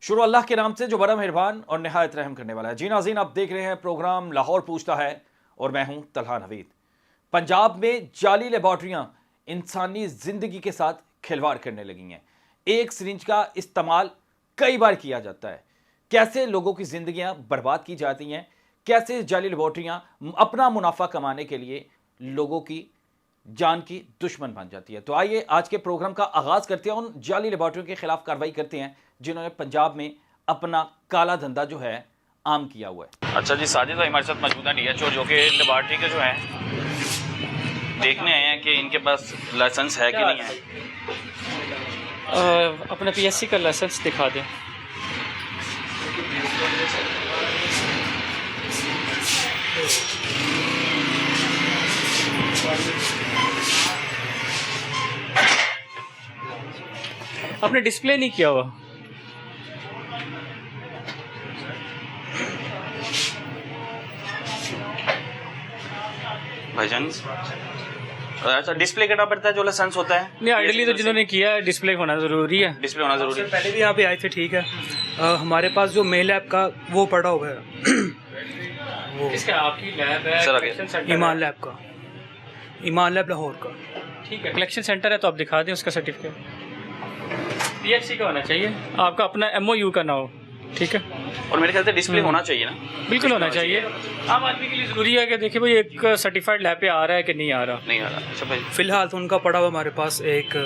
शुरू अल्लाह के नाम से जो बड़ा मेहरबान और निहायत रहम करने वाला है। जी नाज़रीन, आप देख रहे हैं प्रोग्राम लाहौर पूछता है और मैं हूं तलहा नवीद। पंजाब में जाली लेबॉर्ट्रियां इंसानी जिंदगी के साथ खिलवाड़ करने लगी हैं। एक सिरिंज का इस्तेमाल कई बार किया जाता है। कैसे लोगों की जिंदगियां बर्बाद की जाती हैं, कैसे जाली लेबॉर्ट्रियां अपना मुनाफा कमाने के लिए लोगों की जान की दुश्मन बन जाती है। तो आइए आज के प्रोग्राम का आगाज करते हैं, उन जाली लेबॉर्ट्रियों के खिलाफ कार्रवाई करते हैं जिन्होंने पंजाब में अपना काला धंधा जो है आम किया हुआ है। अच्छा जी, साजिद भाई हमारे साथ मौजूद है डीएचओ, जो कि लेबॉर्ट्री के जो है देखने आए हैं कि इनके पास लाइसेंस है कि नहीं है। अपना पीएससी का लाइसेंस दिखा दें। आपने डिस्प्ले नहीं किया हुआ। भाईजान, अच्छा डिस्प्ले करना पड़ता है जो लाइसेंस होता है? नहीं, आइडियली तो जिन्होंने किया है डिस्प्ले होना ज़रूरी है। डिस्प्ले होना ज़रूरी है। पहले भी यहाँ पे आए थे, ठीक है। हमारे पास जो मेल ऐप का वो पड़ा हुआ है वो इसका आपकी लैब है, सर, कलेक्शन सेंटर ईमान लैब का, ईमान लैब लाहौर का। ठीक है, कलेक्शन सेंटर है तो आप दिखा दें उसका सर्टिफिकेट। पीएचसी का होना चाहिए, आपका अपना एमओयू का ना हो। ठीक है, और मेरे ख्याल से डिस्प्ले होना चाहिए ना? बिल्कुल होना चाहिए। आम आदमी के लिए ज़रूरी है कि देखिए भाई एक सर्टिफाइड लैब पे आ रहा है कि नहीं आ रहा। नहीं आ रहा। अच्छा भाई, फ़िलहाल तो उनका पड़ा हुआ हमारे पास एक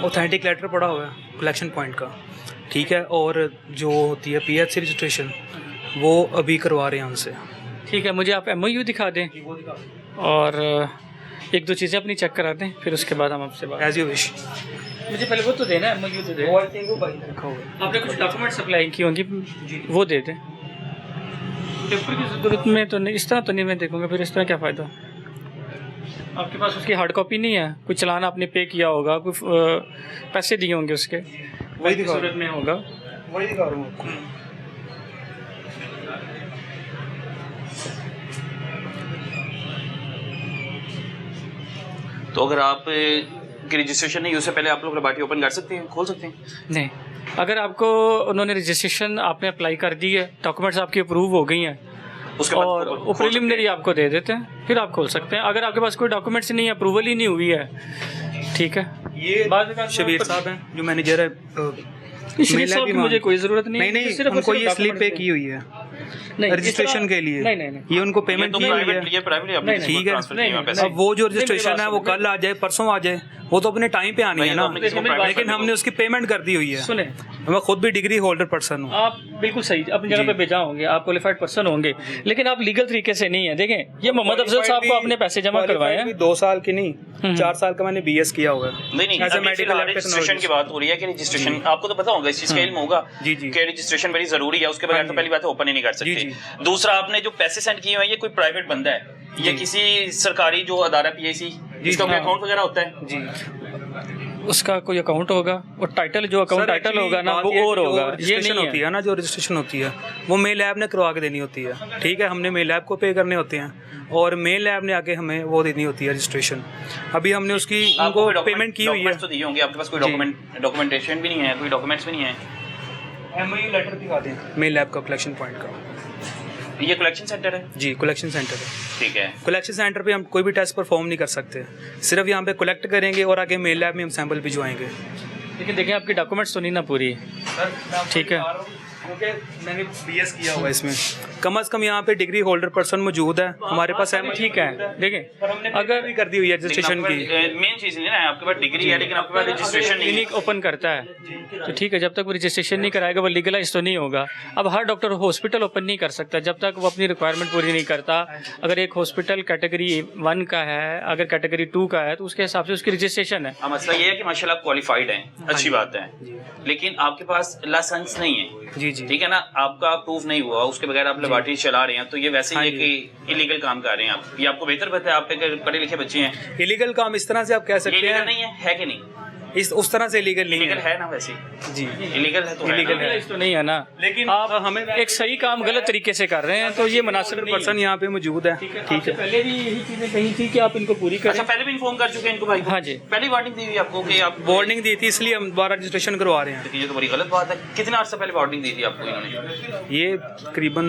ऑथेंटिक लेटर पड़ा हुआ है कलेक्शन पॉइंट का, ठीक है। और जो होती है पीएचसी रजिस्ट्रेशन वो अभी करवा रहे हैं उनसे। ठीक है, मुझे आप एमओयू दिखा दें और एक दो चीज़ें अपनी चेक करा दें, फिर उसके बाद हम आपसे बात। As you wish. मुझे पहले वो तो देना है, एमओयू तो दें। आपने कुछ डॉक्यूमेंट सप्लाई की होंगी, वो दे दें। पेपर की ज़रूरत में तो नहीं, इस तरह तो नहीं मैं देखूँगा, फिर इस तरह क्या फ़ायदा। आपके पास उसकी हार्ड कॉपी नहीं है? कुछ चलान आपने पे किया होगा, कुछ पैसे दिए होंगे उसके, वही ज़रूरत में होगा। वही दिखा रहा हूँ आपको। तो अगर आप की रजिस्ट्रेशन नहीं, उससे पहले आप लोग लेबॉर्ट्री ओपन कर सकते हैं, खोल सकते हैं? नहीं, अगर आपको उन्होंने रजिस्ट्रेशन आपने अप्लाई कर दी है, डॉक्यूमेंट्स आपकी अप्रूव हो गई हैं उसके बाद और वो प्रिलिमिनरी आपको दे देते हैं, फिर आप खोल सकते हैं। अगर आपके पास कोई डॉक्यूमेंट्स नहीं है, अप्रूवल ही नहीं हुई है, ठीक है। ये शबीर साहब हैं जो मैनेजर है। शबीर साहब की मुझे कोई ज़रूरत नहीं, नहीं, सिर्फ उनको ये स्लिप पे की हुई है रजिस्ट्रेशन के लिए। नहीं, ये उनको पेमेंट की हुई है, ठीक है। अब वो जो रजिस्ट्रेशन है वो कल आ जाए, परसों आ जाए, वो तो अपने टाइम पे आनी है ना। लेकिन हमने उसकी पेमेंट कर दी हुई है। सुने, मैं खुद भी डिग्री होल्डर पर्सन हूँ। आप बिल्कुल सही अपनी जगह पे भेजा होंगे, आप क्वालिफाइड पर्सन होंगे, लेकिन आप लीगल तरीके से नहीं है। देखें, ये मोहम्मद अफजल साहब को आपने पैसे जमा करवाए हैं। 2 साल की नहीं, 4 साल का मैंने बीएस किया हुआ है। नहीं, रजिस्ट्रेशन की बात हो रही है कि रजिस्ट्रेशन आपको तो पता होगा, इस चीज का इल्म होगा कि रजिस्ट्रेशन बड़ी जरूरी है, उसके बगैर तो पहली बात ओपन ही नहीं कर सकते। दूसरा, आपने जो पैसे सेंड किए हुए हैं, ये कोई प्राइवेट बंदा है या किसी सरकारी जो अदारा पीआईसी जिसका कोई अकाउंट वगैरह होता है जी, उसका कोई अकाउंट होगा और टाइटल जो अकाउंट टाइटल होगा ना वो और होगा। ये नहीं होती है ना, जो रजिस्ट्रेशन होती है वो मेल ऐप ने करवा के देनी होती है, ठीक है। हमने मेल ऐप को पे करने होते हैं और मेल ऐप ने आके हमें वो देनी होती है रजिस्ट्रेशन। अभी हमने उसकी उनको पेमेंट की हुई है। तो दिए होंगे आपके पास, कोई डॉक्यूमेंटेशन भी नहीं है, कोई डॉक्यूमेंट्स भी नहीं है। एमओयू लेटर दिखा दें मेल ऐप का, कलेक्शन पॉइंट का। ये कलेक्शन सेंटर है जी, कलेक्शन सेंटर है, ठीक है। कलेक्शन सेंटर पे हम कोई भी टेस्ट परफॉर्म नहीं कर सकते, सिर्फ यहाँ पे कलेक्ट करेंगे और आगे मेल लैब में हम सैंपल भिजवाएंगे। लेकिन देखिए आपकी डॉक्यूमेंट्स तो नहीं ना पूरी, ठीक है। मैंने बीएस किया हुआ है इसमें, कम से कम यहाँ पे डिग्री होल्डर पर्सन मौजूद है हमारे पास है, ठीक है। देखें, अगर भी कर दी हुई है रजिस्ट्रेशन की, मेन चीज नहीं है, आपके पास डिग्री है लेकिन आपके पास रजिस्ट्रेशन नहीं क्लिनिक ओपन करता है तो ठीक है, जब तक वो रजिस्ट्रेशन नहीं कराएगा वो लीगलाइज तो नहीं होगा। अब हर डॉक्टर हॉस्पिटल ओपन नहीं कर सकता जब तक वो अपनी रिक्वायरमेंट पूरी नहीं करता। अगर एक हॉस्पिटल कैटेगरी 1 का है, अगर कैटेगरी 2 का है, तो उसके हिसाब से उसकी रजिस्ट्रेशन है। मसला ये है कि माशाल्लाह आप क्वालिफाइड हैं, अच्छी बात है, लेकिन आपके पास लाइसेंस नहीं है, जी जी, ठीक है ना, आपका प्रूफ नहीं हुआ, उसके बगैर आप लेबॉर्ट्री चला रहे हैं, तो ये वैसे ही है कि इलीगल काम कर रहे हैं आप। ये आपको बेहतर पता है, आप पढ़े लिखे बच्चे हैं। इलीगल काम इस तरह से आप कह सकते हैं, नहीं है कि नहीं? इस उस तरह से इलीगल नहीं इलीगल है है ना वैसे जी। इलीगल है तो Illegal है ना? तो नहीं है ना, लेकिन आप हमें एक सही काम गलत तरीके से कर रहे हैं तो ये मुनासिब नहीं है। पर्सन यहाँ पे मौजूद है, ठीक है। पहले भी यही चीजें कही थी कि आप इनको पूरी अच्छा करें। पहले भी इन्फॉर्म कर चुके हैं इनको भाई को? हाँ जी। पहले वार्निंग दी हुई आपको कि आप वार्निंग दी थी, इसलिए हम दोबारा रजिस्ट्रेशन करवा रहे हैं। देखिए, ये तो बड़ी गलत बात है। कितने अर्से पहले वार्निंग दी थी आपको इन्होंने? ये तकरीबन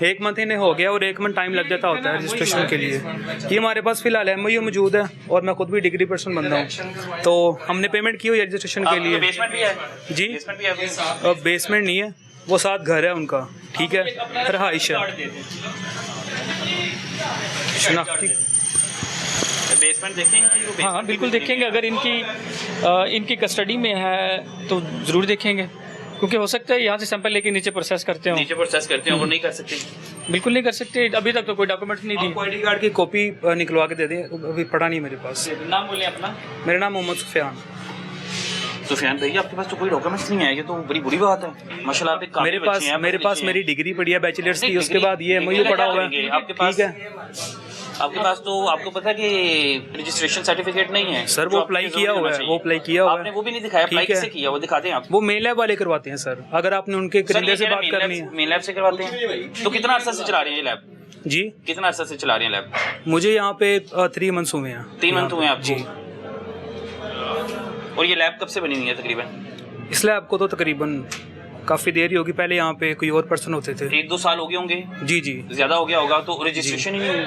1 मंथ इन्हें हो गया और 1 मंथ टाइम लग जाता होता है रजिस्ट्रेशन के लिए। ये हमारे पास फिलहाल MOU मौजूद है और मैं खुद भी डिग्री पर्सन बंदा हूँ, तो हमने पेमेंट की हुई है रजिस्ट्रेशन के लिए। बेसमेंट भी है? जी, बेसमेंट भी है? बेसमेंट नहीं है, वो 7 घर है उनका, ठीक है, रहाइश है। शनाख्ती बेसमेंट देखेंगे कि वो हाँ हाँ basement बिल्कुल भी देखेंगे, अगर इनकी कस्टडी में है तो ज़रूर देखेंगे, क्योंकि हो सकता है यहाँ से सैंपल लेके नीचे प्रोसेस करते हो। नीचे प्रोसेस करते हैं वो नहीं कर सकते। बिल्कुल नहीं कर सकते, अभी तक तो कोई डॉक्यूमेंट नहीं दी। आपको ID कार्ड की कॉपी निकलवा के दे दें, अभी पड़ा नहीं मेरे पास। नाम बोले अपना। मेरा नाम मोहम्मद सुफियान। सुफियान भाई आपके पास तो कोई डॉक्यूमेंट्स नहीं है, ये तो बड़ी बुरी बात है। माशाल्लाह आप एक काबिल बच्चे हैं, मेरे पास मेरी डिग्री पड़ी है बैचलर्स की, उसके बाद ये MOU पड़ा हुआ है, आपके पास ठीक है। आपके पास तो आपको पता है कि रजिस्ट्रेशन सर्टिफिकेट नहीं है सर वो अप्लाई किया हुआ है, वो अप्लाई किया हुआ आपने है। वो भी नहीं दिखाया। अप्लाई ठीक है। किससे किया वो दिखा दें आप। वो मेल ऐप वाले करवाते हैं सर, अगर आपने उनके करिंदे से बात करनी है। मेल लैब से करवाते हैं। तो कितना अर्सा से चला रहे हैं ये लैब? जी, कितना अर्सा से चला रहे हैं लैब? मुझे यहाँ पे 3 मंथ्स हुए हैं। 3 मंथ हुए हैं आपको? जी। और ये लैब कब से बनी हुई है तकरीबन? इस लैब को तो तकरीबन काफ़ी देर ही होगी, पहले यहाँ पे कोई और पर्सन होते थे। 1-2 साल हो गए होंगे? जी जी, ज्यादा हो गया होगा। तो रजिस्ट्रेशन ही नहीं हुई?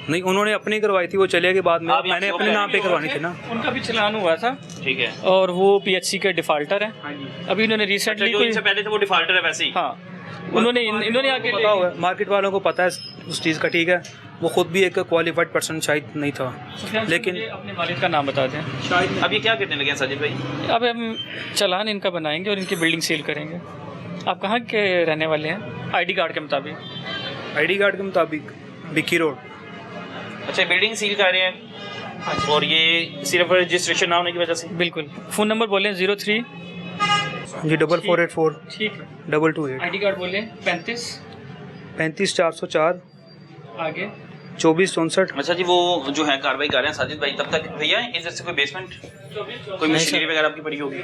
नहीं उन्होंने अपनी करवाई थी, वो चले गए बाद में, आप यहाँ मैंने से अपने नाम पे करवानी थी ना। उनका भी चलान हुआ था ठीक है। और वो PHC के डिफाल्टर हैं। अभी इन्होंने रिसेंटली जो इनसे पहले थे वो डिफॉल्टर है वैसे ही? हाँ, इन्होंने आगे पता हुआ है, मार्केट वालों को पता है उस चीज़ का, ठीक है। वो खुद भी एक क्वालिफाइड पर्सन शायद नहीं था, लेकिन अपने वालिद का नाम बता दें। शायद अब ये क्या करने लगे हैं साजिद भाई? अब हम चालान इनका बनाएंगे और इनकी बिल्डिंग सील करेंगे। आप कहाँ के रहने वाले हैं? ID कार्ड के मुताबिक। ID कार्ड के मुताबिक बिक्की रोड। अच्छा, बिल्डिंग सील कर रहे हैं और ये सिर्फ रजिस्ट्रेशन ना होने की वजह से? बिल्कुल। फ़ोन नंबर बोलें 03 जी 4484 ठीक है। 228 ID कार्ड बोलें 35 35404 आगे 2464। अच्छा जी, वो जो है कार्रवाई कर रहे हैं साजिद भाई, तब तक भैया इधर से कोई बेसमेंट कोई मशीनरी वगैरह आपकी पड़ी होगी?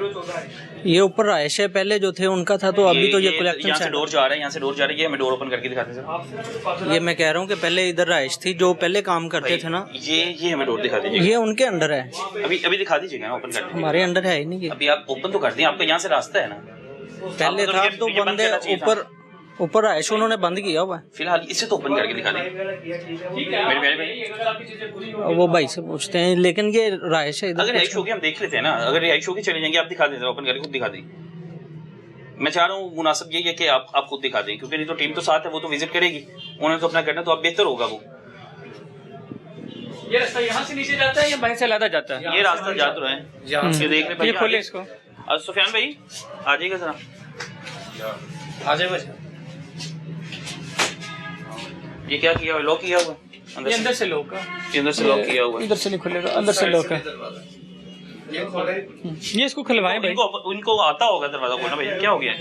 ये ऊपर रहायश है, पहले जो थे उनका था, तो अभी तो ये कलेक्शन यहाँ से डोर जा रहा है, यहाँ से डोर जा रही है। हमें डोर ओपन करके दिखाते सर। ये मैं कह रहा हूँ कि पहले इधर रहायश थी, जो पहले काम करते थे ना, ये हमें डोर दिखा दीजिए। ये उनके अंडर है। अभी दिखा दीजिएगा ना, ओपन करके। हमारे अंडर है ही नहीं ये। अभी आप ओपन तो कर दिए, आपका यहाँ से रास्ता है ना। पहले था तो ये बंद बंदे करना चाहिए था। ऊपर रहायश उन्होंने बंद किया हुआ है। फिलहाल इसे तो ओपन करके दिखा दें मेरे प्यारे भाई। और वो भाई से पूछते हैं, लेकिन ये रहायश है अगर इधर। रिहाइश होगी हम देख लेते हैं ना, अगर रिहाइश होगी चले जाएंगे। आप दिखा दें, ओपन करके खुद दिखा दें। मैं चाह रहा हूँ मुनासिब यही है कि आप खुद दिखा दें, क्योंकि नहीं तो टीम तो साथ है, वो तो विजिट करेगी, उन्होंने तो अपना करना, तो अब बेहतर होगा। वो ये रास्ता यहाँ से नीचे जाता है या बाहर से लादा जाता है? ये रास्ता जा तो रहे हैं, ये देख ले भाई। ये खोले इसको। सुफियान भाई आ जाइएगा जरा, आ जाइए भाई। ये क्या किया हुआ? लॉक किया हुआ ये अंदर से लॉक का, ये अंदर से लॉक किया हुआ है। इधर से नहीं खुलेगा, अंदर से लॉक है। ये इसको खुलवाएं भाई। इनको आता होगा दरवाजा खोलना भाई, क्या हो गया है?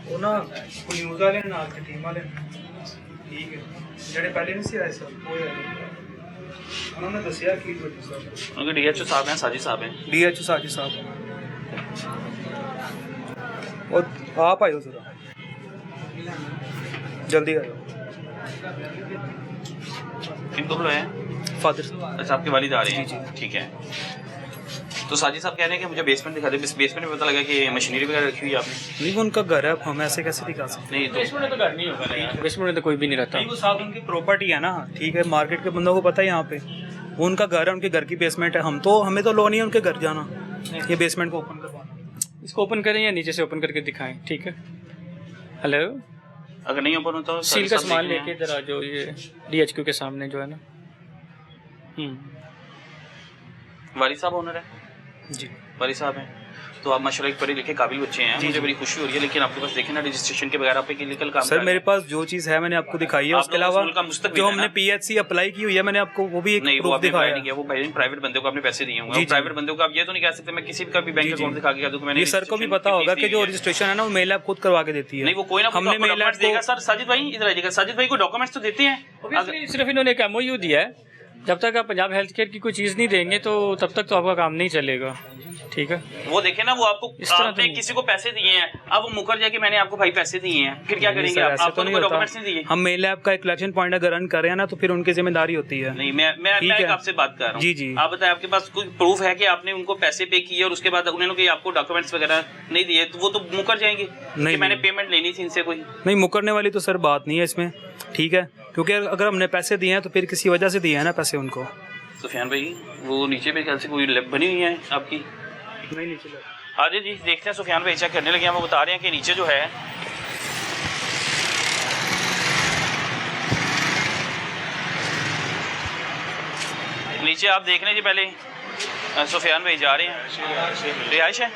ਉਹ ਨਾ ਕੋਈ ਨਿਊਜ਼ ਵਾਲੇ ਨਾਲ ਤੇ ਟੀਮ ਵਾਲੇ ਠੀਕ ਹੈ ਜਿਹੜੇ ਪਹਿਲੇ ਨਹੀਂ ਸੀ ਆਏ ਸਰ ਉਹ ਉਹਨਾਂ ਨੇ ਦੱਸਿਆ ਕੀ ਕੁਝ ਸਰ उनके DHO साहब हैं, साजिद साहब हैं। DHO साजिद साहब और आप आयो जरा जल्दी आयो। इनको बुलाया? फादर साहब। अच्छा, आपके वालिद आ रहे हैं? जी, जी। ठीक है। तो साजिद साहब कह रहे हैं कि मुझे बेसमेंट दिखा दे। बेसमेंट में पता लगा कि मशीनरी वगैरह रखी हुई है आपने? नहीं वो उनका घर है, हम ऐसे कैसे दिखा सकते नहीं तो बेसमेंट में तो घर नहीं होगा ना यार, बेसमेंट में तो कोई भी नहीं रहता। नहीं वो साथ उनकी प्रॉपर्टी है ना, ठीक है, मार्केट के बंदों को पता है यहाँ पे वो उनका घर है, उनके घर की बेसमेंट है। हमें तो लो नहीं है उनके घर जाना, ये बेसमेंट को ओपन करवाना। इसको ओपन करें या नीचे से ओपन करके दिखाएं? ठीक है। हेलो, अगर नहीं ओपन होता तो सील का सामान लेके इधर आ जाओ, ये DHQ के सामने जो है ना। वालिद साहब ओनर है जी, वालिद साहब हैं। तो आप माशाल्लाह एक पढ़े लिखे काबिल बच्चे हैं, मुझे बड़ी खुशी हो रही है। लेकिन आपके पास देखें ना, रजिस्ट्रेशन के बगैर आप एक इलीगल काम सर मेरे पास जो चीज़ है मैंने आपको दिखाई है, उसके अलावा जो हमने PHC अप्लाई की हुई है मैंने आपको वो भी एक नहीं, वो प्रूफ आपने दिखाया नहीं किया। वो प्राइवेट बंदे को आपने पैसे दिए होंगे। जी, प्राइवेट बंदे को आप ये तो नहीं कह सकते मैं किसी का भी बैंक अकाउंट दिखा के कह दूं कि मैंने ये सर को भी पता होगा कि जो रजिस्ट्रेशन है ना वो मेल ऐप खुद करवा के देती है। नहीं, वो कोई ना हमने मेल ऐप देगा। सर साजिद भाई इधर आइएगा। साजिद भाई को डॉक्यूमेंट्स तो देते हैं? सिर्फ इन्होंने एक MOU दिया है जब तक आप पंजाब हेल्थ केयर की कोई चीज़ नहीं देंगे तो तब तक तो आपका काम नहीं चलेगा, ठीक है। वो देखे ना, वो आपको इस तरह आपने तो किसी को पैसे दिए हैं, अब वो मुकर जाए कि मैंने आपको भाई पैसे दिए हैं, फिर क्या करेंगे आप? ऐसा आपको तो तो नहीं कोई होता। डॉक्यूमेंट्स नहीं दिए। हम मेल लैब का एक कलेक्शन पॉइंट अगर रन कर रहे हैं ना तो फिर उनकी जिम्मेदारी होती है। नहीं, मैं ठीक एक है। आपसे बात कर रहा हूँ। जी, जी। आप बताएं, आपके पास कोई प्रूफ है कि आपने उनको पैसे पे किए और उसके बाद उन्होंने कोई आपको डॉक्यूमेंट्स वगैरह नहीं दिए, तो वो तो मुकर जाएंगे कि मैंने नहीं। पेमेंट लेनी थी इनसे कोई। नहीं, मुकरने वाली तो सर बात नहीं है इसमें, ठीक है, क्योंकि अगर हमने पैसे दिए हैं तो फिर किसी वजह से दिए हैं ना पैसे उनको। सुफियान भाई, वो नीचे मेरे ख्याल से कोई लैब बनी हुई है आपकी। नहीं, नीचे आगे जी देखते हैं। सुफियान भाई चेक करने लगे हैं, वो बता रहे हैं कि नीचे जो है नीचे आप देख लें जी। पहले सुफियान भाई जा रहे हैं। रिहाइश है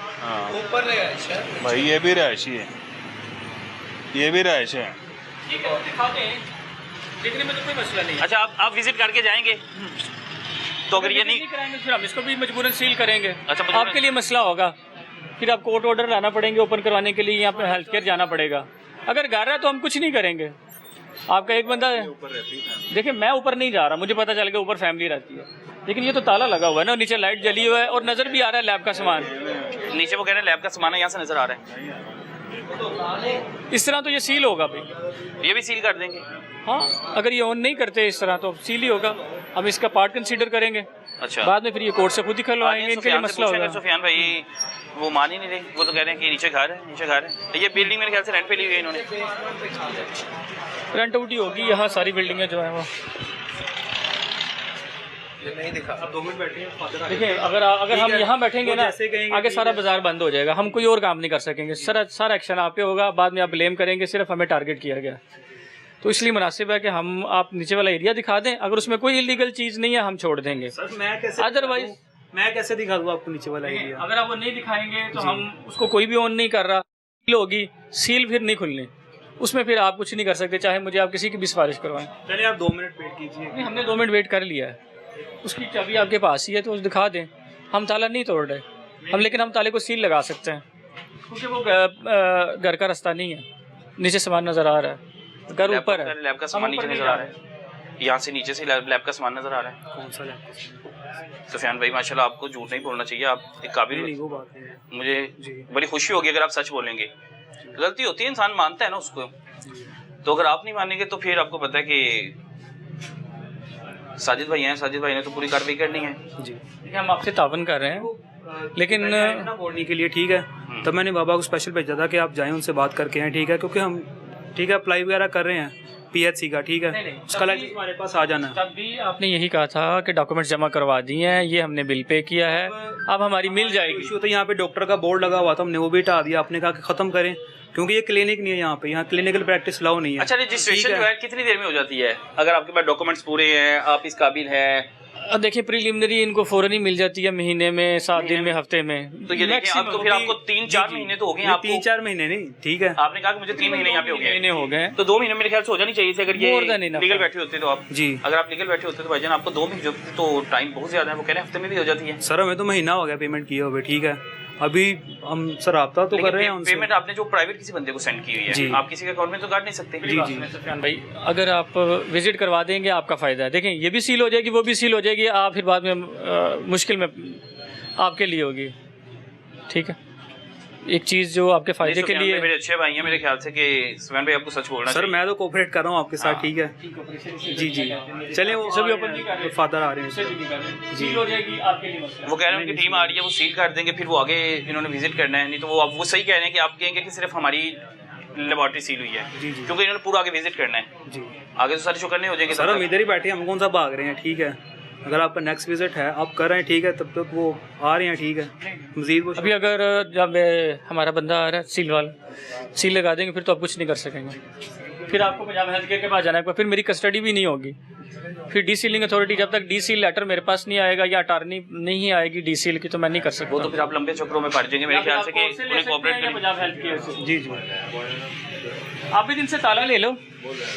ऊपर रिहाइश है भाई, ये भी रिहायशी है, ये भी रिहायश है। देखने में तो कोई मसला नहीं है। अच्छा, आप विजिट करके जाएंगे तो अगर ये नहीं कराएंगे फिर हम इसको भी मजबूरन सील करेंगे। अच्छा, मजबूरन। आपके लिए मसला होगा, फिर आप कोर्ट ऑर्डर लाना पड़ेंगे ओपन करवाने के लिए, यहाँ पे हेल्थ केयर जाना पड़ेगा। अगर घर है तो हम कुछ नहीं करेंगे। आपका एक बंदा है, देखिए मैं ऊपर नहीं जा रहा, मुझे पता चल गया ऊपर फैमिली रहती है, लेकिन ये तो ताला लगा हुआ है ना, नीचे लाइट जली हुआ है और नज़र भी आ रहा है लैब का सामान। नीचे वो कह रहे हैं लैब का सामान है, यहाँ से नजर आ रहा है। इस तरह तो ये सील होगा भाई। ये भी सील कर देंगे। हाँ, अगर ये ऑन नहीं करते इस तरह तो सील ही होगा। हम इसका पार्ट कंसीडर करेंगे, अच्छा, बाद में फिर ये कोर्ट से खुद ही खलवाएंगे, इनके लिए मसला होगा। सुफियान भाई वो मान ही नहीं रहे, वो तो कह रहे हैं कि नीचे घर है, नीचे घर है। ये बिल्डिंग मेरे ख्याल से रेंट पे ली हुई है इन्होंने। रेंट आउट ही होगी, यहाँ सारी बिल्डिंगें जो है वो। नहीं दिखा। अब 2 मिनट बैठे हैं। देखिए अगर हम यहाँ बैठेंगे ना, जैसे कहेंगे आगे ठीक सारा है। बाजार बंद हो जाएगा, हम कोई और काम नहीं कर सकेंगे। सारा एक्शन आप पे होगा, बाद में आप ब्लेम करेंगे सिर्फ हमें टारगेट किया गया। तो इसलिए मुनासिब है कि हम आप नीचे वाला एरिया दिखा दें, अगर उसमें कोई इलीगल चीज़ नहीं है हम छोड़ देंगे। सर मैं कैसे अदरवाइज मैं कैसे दिखा दूँ आपको नीचे वाला एरिया? अगर आप वो नहीं दिखाएंगे तो हम उसको कोई भी ऑन नहीं कर रहा, सील होगी, सील फिर नहीं खुलनी, उसमें फिर आप कुछ नहीं कर सकते, चाहे मुझे आप किसी की भी सिफारिश करवाएं। चलिए आप 2 मिनट वेट कीजिए। नहीं, हमने 2 मिनट वेट कर लिया है, उसकी चाबी आपके पास ही है तो उस दिखा दें। हम ताला नहीं तोड़ रहे हम, लेकिन हम ताले को सील लगा सकते हैं क्योंकि वो घर का रास्ता नहीं है। नीचे सामान नज़र आ रहा है, घर ऊपर है, लैब का सामान नीचे नजर आ रहा है, यहाँ से नीचे से लैब का सामान नजर आ रहा है। कौन सा लैब? सुफियान भाई माशाल्लाह, आपको झूठ नहीं बोलना चाहिए, आप एक काबिल। नहीं, वो बात है। मुझे जी। बड़ी खुशी होगी अगर आप सच बोलेंगे। गलती होती है, इंसान मानता है ना उसको। तो अगर आप नहीं मानेंगे तो फिर आपको पता है कि साजिद भाई हैं, साजिद भाई ने तो पूरी कार्रवाई करनी है। जी, देखिए हम आपसे तावन कर रहे हैं, लेकिन ना बोलने के लिए, ठीक है। तब मैंने बाबा को स्पेशल भेजा था कि आप जाएं उनसे बात करके आएँ, ठीक है, क्योंकि हम ठीक है अप्लाई वगैरह कर रहे हैं PHC का, ठीक है, उसका लाइसेंस हमारे पास आ जाना है। तब भी आपने यही कहा था कि डॉक्यूमेंट्स जमा करवा दिए हैं, ये हमने बिल पे किया है, अब हमारी मिल जाएगी। इशू तो यहाँ पे डॉक्टर का बोर्ड लगा हुआ था, हमने वो भी हटा दिया। आपने कहा कि ख़त्म करें, क्योंकि ये क्लिनिक नहीं है, यहाँ क्लिनिकल प्रैक्टिस लाओ नहीं है। अच्छा, रजिस्ट्रेशन ठीक जो है कितनी देर में हो जाती है अगर आपके पास डॉक्यूमेंट्स पूरे हैं, आप इस काबिल हैं? अब देखिए प्रीलिमिनरी इनको फ़ौरन ही मिल जाती है, महीने में, 7 दिन में, हफ्ते में। तो ये देखिए, अब तो फिर आपको 3-4 महीने तो हो गए आपको। 3-4 महीने नहीं, ठीक है। आपने कहा कि मुझे 3 महीने यहाँ पे हो गए, महीने हो गए, तो 2 महीने मेरे ख्याल से हो जानी चाहिए थी अगर ये More than enough लीगल है। बैठे होते तो आप। जी, अगर आप लीगल बैठे होते तो भाईजान आपको 2 महीने तो टाइम बहुत ज्यादा है। वो कह रहे हैं हफ्ते में भी हो जाती है। सर हमें तो महीना हो गया पेमेंट किए हुए, ठीक है। अभी हम सर रब्ता तो कर रहे हैं उनसे। पेमेंट आपने जो प्राइवेट किसी बंदे को सेंड की हुई जी। है, आप किसी के अकाउंट में तो काट नहीं सकते। जी जी सफियान भाई अगर आप विजिट करवा देंगे आपका फ़ायदा है। देखें ये भी सील हो जाएगी, वो भी सील हो जाएगी, आप फिर बाद में मुश्किल में आपके लिए होगी, ठीक है। एक चीज़ जो आपके फ़ायदे के लिए, मेरे अच्छे भाई हैं मेरे ख्याल से कि सुफियान भाई आपको सच बोलना सर चाहिए। मैं तो कोऑपरेट कर रहा हूँ आपके साथ, ठीक है। जी जी चलिए, वो सभी ओपन नहीं कर रहे, फादर आ रहे हैं। सील हो जाएगी आपके लिए मसला। वो कह रहे हैं उनकी टीम आ रही है, वो सील कर देंगे, फिर वो आगे इन्होंने विजिट करना है। नहीं तो वो सही कह रहे हैं कि आप कहेंगे कि सिर्फ हमारी लेबॉर्ट्री सील हुई है, जी जी क्योंकि इन्होंने पूरा आगे विजिट करना है। जी आगे तो सारे शो करने हो जाएंगे। सर हम इधर ही बैठे हैं, हम कौन सा भाग रहे हैं, ठीक है। अगर आपका नेक्स्ट विजिट है आप कर रहे हैं, ठीक है, तब तक वो आ रहे हैं, ठीक है। मजीद वो अभी अगर जब हमारा बंदा आ रहा है सील वाला, सील लगा देंगे फिर तो आप कुछ नहीं कर सकेंगे। फिर आपको पंजाब हेल्थ केयर के पास जाना है, फिर मेरी कस्टडी भी नहीं होगी। फिर डी सीलिंग अथॉरिटी, जब तक डी सील लेटर मेरे पास नहीं आएगा या अटारनी नहीं आएगी डी सील की, तो मैं नहीं कर सकता। वो तो फिर आप लंबे चक्रों में पड़ जाएंगे मेरे ख्याल से कि उन्हें कोऑपरेट करना। पंजाब हेल्थ केयर से जी जी आप भी दिन से ताला ले लो,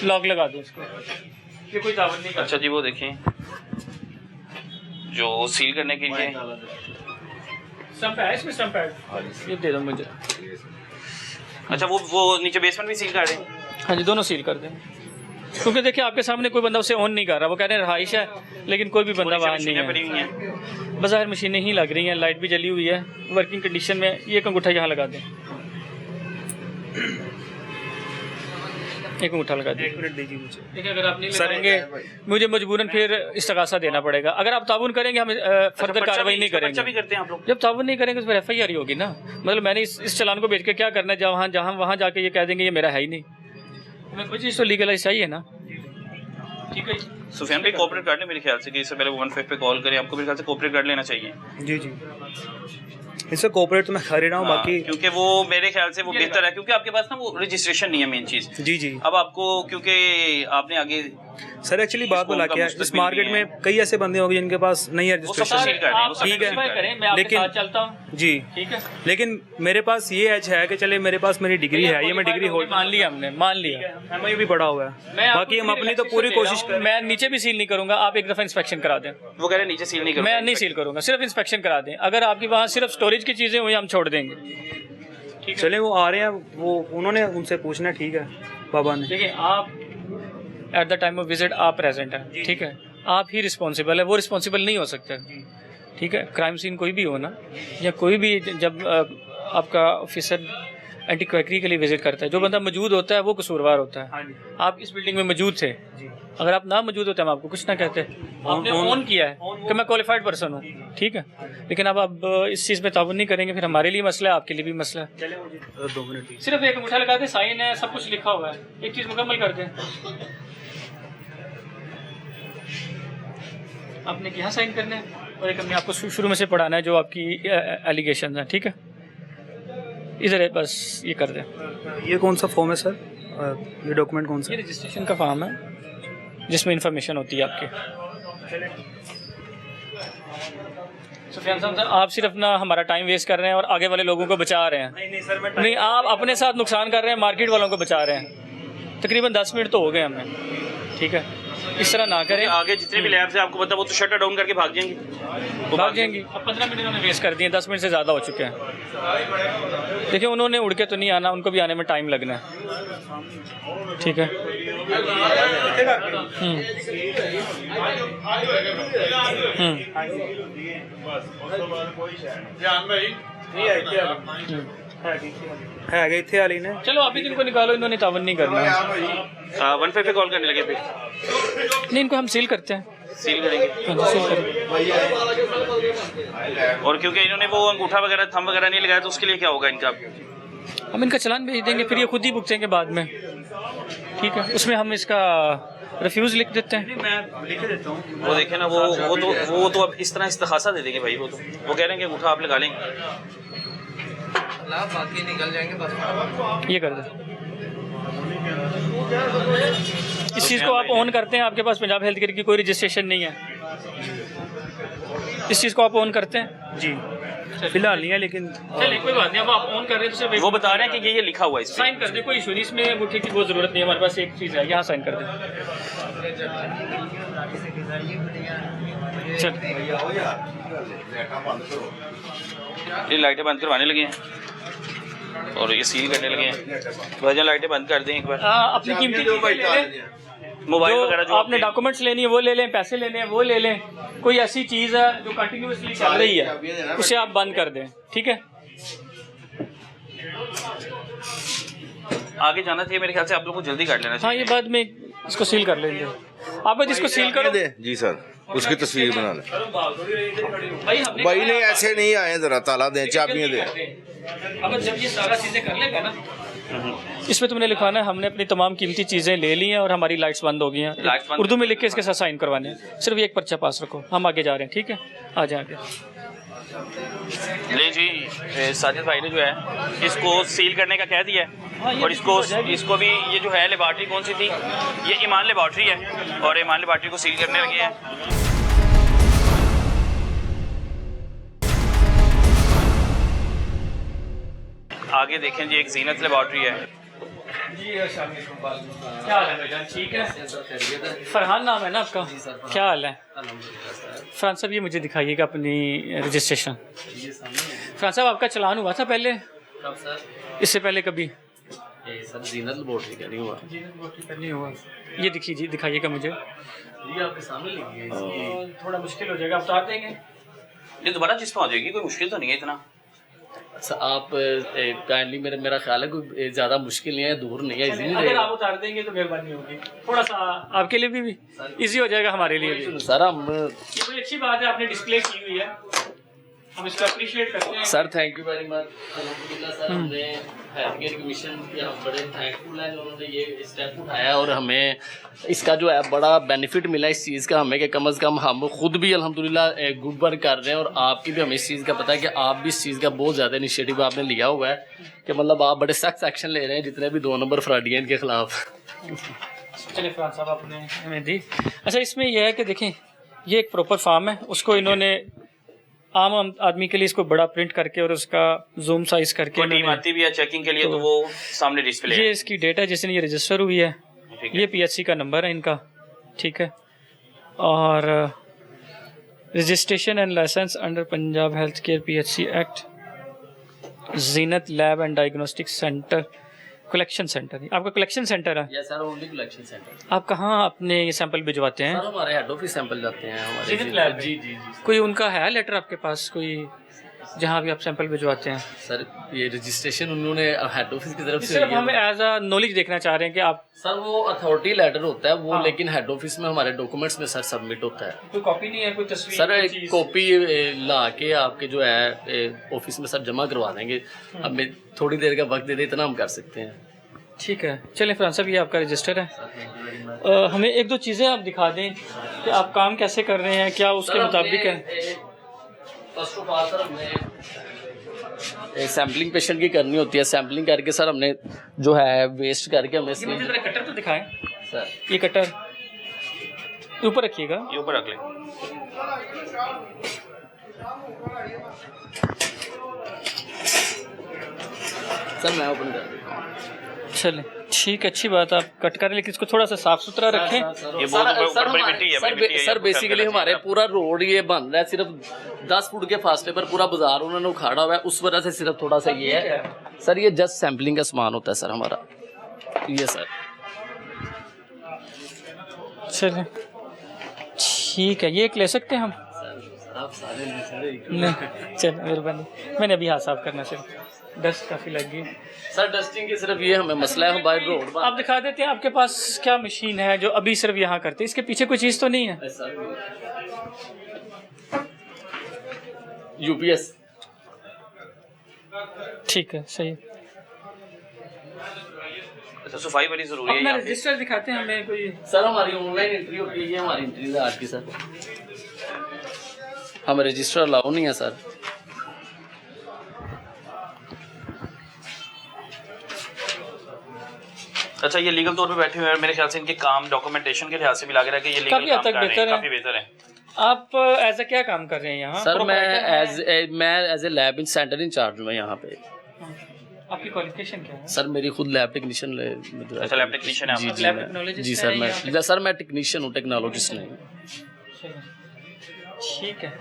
लॉक लगा दो इसको, ये कोई दावत नहीं। अच्छा जी, वो देखें जो सील करने के लिए स्टंप है इसमें, स्टंप है, ये दे दो मुझे। अच्छा वो नीचे बेसमेंट भी सील कर रहे हैं। हाँ जी, दोनों सील कर दें। क्योंकि देखिए आपके सामने कोई बंदा उसे ऑन नहीं कर रहा, वो कह रहे हैं रहाइश है लेकिन कोई भी बंदा बाहर नहीं है। बाहर मशीनें ही लग रही हैं, लाइट भी जली हुई है, वर्किंग कंडीशन में। ये अंगूठा यहाँ लगा दें, एक अंगूठा लगा दें। 1 मिनट दीजिए मुझे। देखिए अगर आप नहीं लगाएंगे मुझे मजबूरन फिर इस्तगासा देना पड़ेगा। अगर आप ताउन करेंगे हम फर्दर कार्रवाई नहीं करेंगे। भी करते हैं आप लोग? जब ताउन नहीं करेंगे तो फिर FIR ही होगी ना। मतलब मैंने इस चालान को बेच के क्या करना है, जहाँ वहाँ जाके ये कह देंगे ये मेरा है ही नहीं। हमें कोई चीज़ तो लीगलाइज चाहिए ना। ठीक है सुफियान भाई, कोऑपरेट कर लें मेरे ख्याल से कि इससे पहले 15 पे कॉल करें, आपको मेरे ख्याल से कोऑपरेट कर लेना चाहिए। जी जी, इससे कोऑपरेट तो मैं कर ही रहा हूँ। बाकी क्योंकि वो मेरे ख्याल से वो बेहतर है, क्योंकि आपके पास ना वो रजिस्ट्रेशन नहीं है मेन चीज़। जी जी। अब आपको क्योंकि आपने आगे सर एक्चुअली बात बोला क्या है, इस मार्केट में कई ऐसे बंदे होंगे जिनके पास नहीं है रजिस्ट्रेशन। ठीक है, लेकिन चलता हूँ जी, ठीक है, लेकिन मेरे पास ये एज है कि चले मेरे पास मेरी डिग्री है, ये मैं डिग्री होल्ड मान लिया हमने, मान लिया। MIU भी पड़ा हुआ है। बाकी हम अपनी तो पूरी कोशिश करें। मैं नीचे भी सील नहीं करूंगा, आप एक दफ़ा इंस्पेक्शन करा दें। वो कह रहे हैं नीचे सील नहीं मैं नहीं सील करूंगा, सिर्फ इंस्पेक्शन करा दें। अगर आपकी वहाँ सिर्फ स्टोरेज की चीज़ें हुई हम छोड़ देंगे। चले वो आ रहे हैं, वो उन्होंने उनसे पूछना। ठीक है बाबा ने। देखिए आप at the time of visit आप प्रेजेंट हैं, ठीक है, आप ही रिस्पॉन्सिबल है, वो रिस्पॉन्सिबल नहीं हो सकता। ठीक है, क्राइम सीन कोई भी हो ना, या कोई भी जब आपका ऑफिसर एंटी क्वैकरी के लिए विजिट करता है, जो बंदा मौजूद होता है वो कसूरवार होता है। आप इस बिल्डिंग में मौजूद थे, अगर आप ना मौजूद होते हम आपको कुछ ना कहते। आपने ऑन किया है कि मैं क्वालिफाइड पर्सन हूँ, ठीक है, लेकिन अब इस चीज़ में ताउन नहीं करेंगे, फिर हमारे लिए मसला है, आपके लिए भी मसला है। 2 मिनट सिर्फ एक अंगूठा लगा दे, साइन है, सब कुछ लिखा हुआ है, एक चीज़ मुकम्मल कर दें। आपने यहाँ साइन करना है, और एक हमने आपको शुरू में से पढ़ाना है जो आपकी एलिगेशन है। ठीक है, इधर है, बस ये कर दें। ये कौन सा फॉर्म है सर? ये डॉक्यूमेंट कौन सा? ये रजिस्ट्रेशन का फॉर्म है जिसमें इंफॉर्मेशन होती है आपकी। सुफियान साहब, आप सिर्फ ना हमारा टाइम वेस्ट कर रहे हैं और आगे वाले लोगों को बचा रहे हैं। नहीं सर, मैं नहीं, आप अपने साथ नुकसान कर रहे हैं, मार्केट वालों को बचा रहे हैं। तकरीबन 10 मिनट तो हो गए हमें, ठीक है, इस तरह ना करें। आगे जितने भी लैब्स हैं आपको पता, वो तो शटर डाउन करके भाग जाएंगी, वो भाग जाएंगी। अब 15 मिनट उन्होंने वेस्ट कर दिए, 10 मिनट से ज़्यादा हो चुके हैं। देखिए उन्होंने उड़ के तो नहीं आना, उनको भी आने में टाइम लगना है। ठीक है, है गए थे वाली ने। चलो अभी इनको निकालो, इन्होंने तावन नहीं करना है। 15 पे कॉल करने लगे फिर नहीं, इनको हम सील करते हैं। सील करेंगे। सील करेंगे। और क्योंकि इन्होंने वो अंगूठा वगैरह थंब वगैरह नहीं लगाया, तो उसके लिए क्या होगा इनका? हम इनका चालान भेज देंगे, फिर ये खुद ही भुगतेंगे बाद में। ठीक है, उसमें हम इसका रिफ्यूज़ लिख देते हैं। मैं लिख देता हूँ। वो देखे ना, वो तो अब इस तरह इस्तिखासा दे देंगे भाई। वो कह रहे हैं कि अंगूठा आप लगा लेंगे, बाकी निकल जाएंगे बस। ये कर दे। इस चीज़ को आप ऑन करते हैं, आपके पास पंजाब हेल्थ केयर की कोई रजिस्ट्रेशन नहीं है, इस चीज़ को आप ऑन करते हैं जी, फिलहाल नहीं है, लेकिन चलिए कोई बात नहीं। अब आप ऑन कर रहे हैं तो वो बता रहे हैं कि ये लिखा हुआ है, इस पे साइन कर दे, कोई इशू नहीं, इसमें अंगूठे की बहुत ज़रूरत नहीं है। हमारे पास एक चीज़ है, यहाँ साइन कर दे। चल, ये लाइटें बंद करवाने लगे हैं और ये सील करने लगे हैं। भाईजान लाइटें बंद कर दें एक बार। अपनी कीमती चीज़ें ले लें, मोबाइल जो वगैरह जो आपने डॉक्यूमेंट्स लेनी है वो ले लें, पैसे लेने हैं वो ले लें। कोई ऐसी चीज़ है जो कंटिन्यूसली चल रही है, उसे आप बंद कर दें। ठीक है, आगे जाना चाहिए मेरे ख्याल से, आप लोग को जल्दी कर लेना हाँ, चाहिए। ये बाद में इसको सील कर लेंगे। आप जिसको सील करो जी सर, उसकी तस्वीर बना लें। भाई नहीं ऐसे नहीं आए, जरा ताला दें, चाबियां दें। अब जब ये सारा चीज़ें कर लेगा ना, इसमें तुमने लिखवाना है हमने अपनी तमाम कीमती चीज़ें ले ली हैं और हमारी लाइट्स बंद हो गई हैं। उर्दू में लिख के इसके साथ साइन करवाने हैं। सिर्फ एक पर्चा पास रखो, हम आगे जा रहे हैं। ठीक है, आ जाए आगे। ले जी, साजिद भाई ने जो है इसको सील करने का कह दिया है, और इसको भी, ये जो है लेबॉर्ट्री कौन सी थी, ये ईमान लेबॉर्ट्री है, और ईमान लेबॉर्ट्री को सील करने लगे हैं। आगे देखें जी, एक जीनत लेबॉर्ट्री है। क्या हाल है भाईजान? ठीक है, फरहान नाम है ना आपका? क्या हाल है फरहान साहब? ये मुझे दिखाइएगा अपनी रजिस्ट्रेशन। फरहान साहब, आपका चलान हुआ था पहले? कब सर? इससे पहले कभी? सर जीनत लेबोरेटरी का नहीं हुआ। नहीं हुआ। ये दिखाइएगा मुझे। ये आपके सामने लगी है। थोड़ा मुश्किल हो जाएगा, आप उतार देंगे? ये दोबारा चीज पे आ जाएगी, कोई मुश्किल तो नहीं है इतना। अच्छा आप काइंडली मेरा ख्याल है कोई ज़्यादा मुश्किल नहीं है, दूर नहीं है, इजी नहीं अगर रहेगा। आप उतार देंगे तो मेहरबानी होगी, थोड़ा सा आपके लिए भी इजी हो जाएगा, हमारे लिए भी। सर हम ये कोई अच्छी बात है, आपने डिस्प्ले की हुई है, हम इसको अप्रिशिएट करते हैं। Sir thank you very much. अल्हम्दुलिल्लाह सर हमने हेल्थ केयर कमीशन के हम बड़े थैंकफुल हैं जो उन्होंने ये स्टेप उठाया और हमें इसका जो है बड़ा बेनिफिट मिला इस चीज़ का हमें, कि कम अज़ कम हम खुद भी अल्हम्दुलिल्लाह गुड वर्क कर रहे हैं और आपकी भी हमें इस चीज़ का पता है कि आप भी इस चीज़ का बहुत ज़्यादा इनिशिएटिव आपने लिया हुआ है, कि मतलब आप बड़े सख्त एक्शन ले रहे हैं जितने भी 2 नंबर फ्रॉडियन के ख़िलाफ़। चलिए फरहान साहब आपने हमें दी। अच्छा इसमें यह है कि देखें ये एक प्रॉपर फार्म है, उसको इन्होंने आम आदमी के लिए इसको बड़ा प्रिंट करके और उसका जूम साइज करके टीम आती भी है चेकिंग के लिए तो वो सामने डिस्प्ले ये इसकी डेट है जिसने ये रजिस्टर हुई है, ये पीएचसी का नंबर है इनका, ठीक है। और registration and licence under Punjab health care PHC act, Zeenat lab and diagnostic centre, collection centre. आपका कलेक्शन सेंटर है? Yes sir, only collection centre. आप कहाँ अपने ये सैंपल भिजवाते हैं? सर हमारे हेड ऑफिस सैंपल जाते हैं हमारे। जीनत लैब में? जी जी जी। कोई उनका है लेटर आपके पास, कोई जहाँ भी आप सैंपल भिजवाते हैं? सर ये रजिस्ट्रेशन उन्होंने हेड ऑफिस की तरफ से सिर्फ हम एज अ नॉलेज देखना चाह रहे हैं कि आप। सर वो अथॉरिटी लेटर होता है वो, लेकिन हेड ऑफिस में हमारे डॉक्यूमेंट्स में सर सबमिट होता है। कोई कॉपी नहीं है, कोई तस्वीर? सर एक कॉपी ला के आपके जो है ऑफिस में सर जमा करवा देंगे। अब मैं थोड़ी देर का वक्त दे दे इतना हम कर सकते हैं। ठीक है चलें फरहान साहब, ये आपका रजिस्टर है। हमें 1-2 चीज़ें आप दिखा दें कि आप काम कैसे कर रहे हैं, क्या उसके मुताबिक है। फर्स्ट ऑफ ऑल सर हमने सैम्पलिंग पेशेंट की करनी होती है, सैम्पलिंग करके सर हमने जो है वेस्ट करके हमें ये मुझे जरा कटर तो दिखाएं सर। ये कटर ऊपर रखिएगा, ये ऊपर रख ले। सर मैं ओपन कर देता हूँ। चलें ठीक है, अच्छी बात, आप कट करें लेकिन इसको थोड़ा सा साफ सुथरा रखें। ये बहुत बड़ी मिट्टी है। सर बेसिकली हमारे पूरा रोड ये बन रहा है, सिर्फ 10 फुट के फासले पर पूरा बाजार उन्होंने उखाड़ा हुआ है, उस वजह से सिर्फ थोड़ा सा ये है सर। ये जस्ट सैम्पलिंग का सामान होता है सर हमारा, ये सर। चलें ठीक है, ये एक ले सकते हैं हम? आप सारे नहीं चल मेहरबानी, मैंने अभी हाथ साफ करना, सिर्फ डस्ट काफ़ी लग गई सर। डस्टिंग की सिर्फ ये हमें मसला है, हमारे रोड आप दिखा देते हैं आपके पास क्या मशीन है जो अभी सिर्फ यहाँ करते हैं, इसके पीछे कोई चीज़ तो नहीं है? यूपीएस। ठीक है सही। अच्छा सफाई बड़ी जरूरी है। अपना रजिस्टर दिखाते हैं हमें कोई? सर हमारी ऑनलाइन एंट्री होती है, ये हमारी एंट्री है आज की सर। हमें रजिस्टर अलाउ नहीं है सर। अच्छा ये लीगल तौर पे बैठे हुए हैं, मेरे ख्याल से इनके काम डॉक्यूमेंटेशन के लिहाज से भी लग रहा है कि ये लीगल काफी हद तक बेहतर है। काफी बेहतर है। आप एज ए क्या काम कर रहे हैं यहाँ? सर मैं as a lab in centre incharge हूँ यहाँ पे। आपकी क्वालिफिकेशन क्या है? सर मेरी खुद लैब टेक्नीशियन। अच्छा लैब टेक्नीशियन है आप? जी जी सर मैं टेक्नीशियन हूँ, टेक्नोलॉजिस्ट नहीं। ठीक है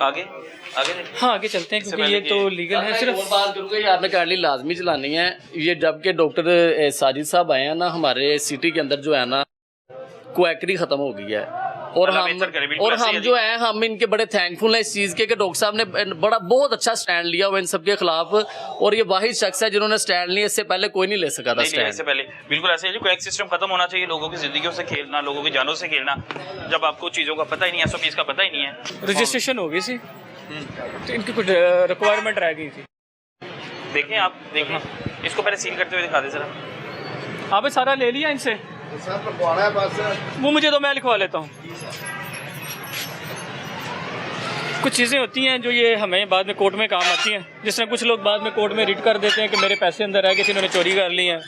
आगे हाँ आगे चलते हैं क्योंकि ये तो लीगल है। सिर्फ और बात करूँगा, ये आपने काइंडली लाजमी चलानी है। ये जब के डॉक्टर साजिद साहब आए हैं ना हमारे सिटी के अंदर, जो है ना क्वैकरी ख़त्म हो गई है, और हम जो है हम इनके बड़े थैंकफुल हैं इस चीज़ के कि डॉक्टर साहब ने बहुत अच्छा स्टैंड लिया हुआ इन सब के खिलाफ, और ये वाहिद शख्स है जिन्होंने स्टैंड लिया, इससे पहले कोई नहीं ले सका था स्टैंड। इससे पहले बिल्कुल ऐसे है जो क्वैक सिस्टम खत्म होना चाहिए, लोगों की जिंदगियों से खेलना, लोगों की जानों से खेलना, जब आपको चीज़ों का पता ही नहीं है, SOPs का पता ही नहीं है। रजिस्ट्रेशन हो गई थी तो इनकी कुछ रिक्वायरमेंट रह गई थी। देखें आप देखें इसको पहले सील करते हुए दिखा दे जरा। आपने सारा ले लिया इनसे? वो मुझे तो मैं लिखवा लेता हूँ। कुछ चीज़ें होती हैं जो ये हमें बाद में कोर्ट में काम आती हैं, जिस तरह कुछ लोग बाद में कोर्ट में रीड कर देते हैं कि मेरे पैसे अंदर रह गए थे, इन्होंने चोरी कर ली हैं,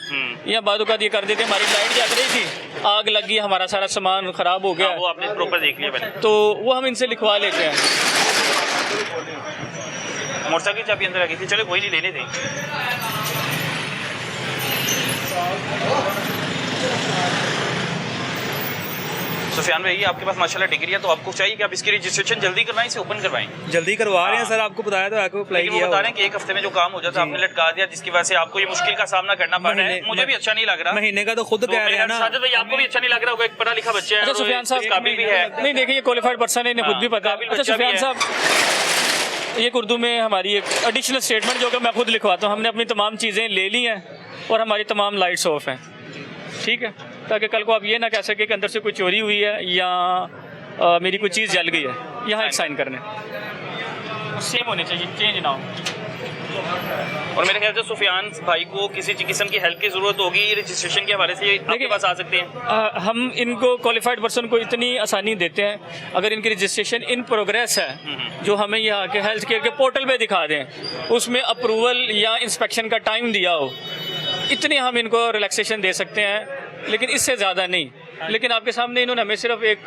या बाद औक़ात ये कर देते हैं हमारी लाइट जल रही थी, आग लग गई, हमारा सारा सामान ख़राब हो गया, वो आपने प्रॉपर देख लिया पहले, तो वो हम इनसे लिखवा लेते हैं। मोटरसाइकिल चाबी अंदर आ गई थी, चलो कोई नहीं, लेने दें। सुफियान भाई आपके पास माशाल्लाह डिग्री है, तो आपको चाहिए कि आप इसकी रजिस्ट्रेशन जल्दी करवाएं, इसे ओपन करवाएं। जल्दी करवा रहे हैं सर, आपको बताया तो आपको अप्लाई लेकिन वो किया बता रहे हैं कि एक हफ्ते में जो काम हो जाता है आपने लटका दिया, जिसकी वजह से आपको ये मुश्किल का सामना करना पड़ रहा है। मुझे भी अच्छा नहीं लग रहा। महीने का तो खुद कह रहे हैं ना। साजिद भाई आपको भी अच्छा नहीं लग रहा होगा, एक पढ़ा लिखा बच्चा है, अच्छा सुफियान साहब काबिल भी है। नहीं देखिए ये क्वालिफाइड पर्सन है, इन्हें खुद भी पता है। अच्छा सुफियान साहब, एक उर्दू में हमारी एक एडिशनल स्टेटमेंट जो कि मैं खुद लिखवाता हूँ, हमने अपनी तमाम चीज़ें ले ली हैं और हमारी तमाम लाइट्स ऑफ हैं, ठीक है, ताकि कल को आप ये ना कह सके कि अंदर से कोई चोरी हुई है या मेरी कोई चीज़ जल गई है। यहाँ एक साइन करने सेम होने चाहिए, चेंज ना हो। और मेरे ख्याल से सुफियान भाई को किसी किस्म की हेल्प की जरूरत होगी रजिस्ट्रेशन के हवाले से, आपके पास आ सकते हैं। हम इनको क्वालिफाइड पर्सन को इतनी आसानी देते हैं, अगर इनकी रजिस्ट्रेशन इन प्रोग्रेस है, जो हमें यहाँ के हेल्थ केयर के पोर्टल पे दिखा दें, उसमें अप्रूवल या इंस्पेक्शन का टाइम दिया हो, इतने हम इनको रिलैक्सेशन दे सकते हैं, लेकिन इससे ज़्यादा नहीं। लेकिन आपके सामने इन्होंने हमें सिर्फ एक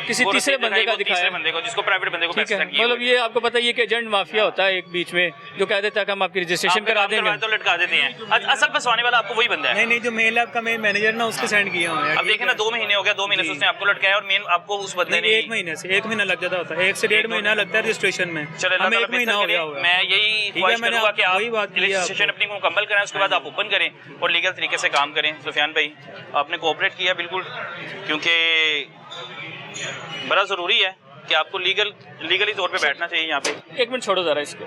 किसी तीसरे बंदे का दिखाया, बंदे को, जिसको प्राइवेट बंदे को ठीक है। मतलब ये आपको पता है ये कि एजेंट माफिया होता है एक बीच में, जो कह देता है कि हम आपकी रजिस्ट्रेशन करा देंगे तो लटका देते हैं। असल फंसवाने वाला आपको वही बंदा है। नहीं, जो मेल आपका मैनेजर ना उसको सेंड किया हुआ है। अब देखें ना, 2 महीने हो गया, 2 महीने से उसने आपको लटकाया और मेन आपको उस बंदे ने 1 महीने से 1 महीना लग जाता होता है, 1 से 1.5 महीना लगता है रजिस्ट्रेशन में। हमें 1 महीना हो गया हुआ। मैं यही ख्वाहिश करूंगा कि आप रजिस्ट्रेशन अपनी मुकम्मल करें, उसके बाद आप ओपन करें और लीगल तरीके से काम करें। सुफियान भाई आपने कोऑपरेट किया बिल्कुल, क्योंकि बड़ा ज़रूरी है कि आपको लीगली तौर पे बैठना चाहिए यहाँ पे। 1 मिनट छोड़ो ज़रा इसको,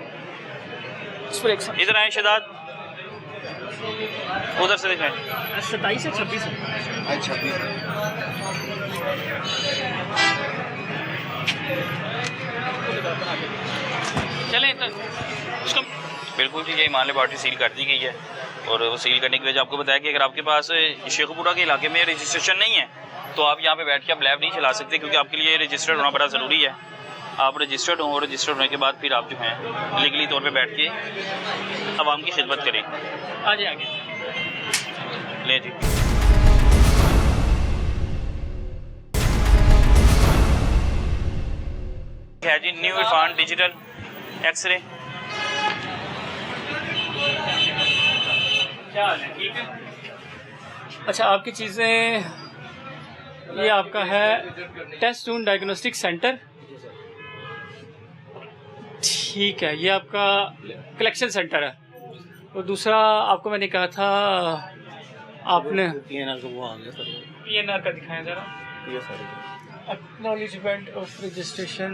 इस पर एक इधर आए शहजाद, उधर से दिखाएं। 27 से 26 चलें तो इसको बिल्कुल जी, ये ईमान लेबॉर्ट्री सील कर दी गई है और वो सील करने की वजह आपको बताया कि अगर आपके पास शेखपुरा के इलाके में रजिस्ट्रेशन नहीं है तो आप यहाँ पे बैठ के आप लैब नहीं चला सकते, क्योंकि आपके लिए रजिस्टर्ड होना बड़ा ज़रूरी है। आप रजिस्टर्ड हों और रजिस्टर्ड होने के बाद फिर आप जो हैं लीगली तौर पे बैठ के आवाम की खिदमत करें। आगे आगे ले जी। है जी न्यू इरफान डिजिटल एक्सरे। क्या हाल है, ठीक है। अच्छा आपकी चीज़ें, ये आपका है टेस्ट टून डायग्नोस्टिक सेंटर, ठीक है। ये आपका कलेक्शन सेंटर है। और दूसरा आपको मैंने कहा था, आपने PNR का दिखाया ज़रा, एक्नॉलेजमेंट ऑफ रजिस्ट्रेशन,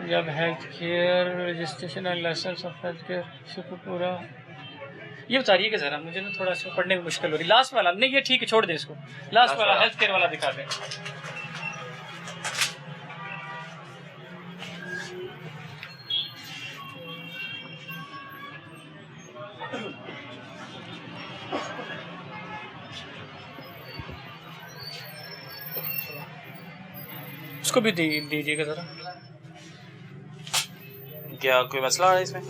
जब health care registration and licence of health care Sheikhpura, ये बताइए कि ज़रा मुझे ना थोड़ा सा पढ़ने में मुश्किल हो रही। लास्ट वाला नहीं, ये ठीक है, छोड़ दें इसको। लास्ट वाला हेल्थ केयर वाला दिखा दें। उसको भी दीजिएगा ज़रा। क्या कोई मसला है इसमें?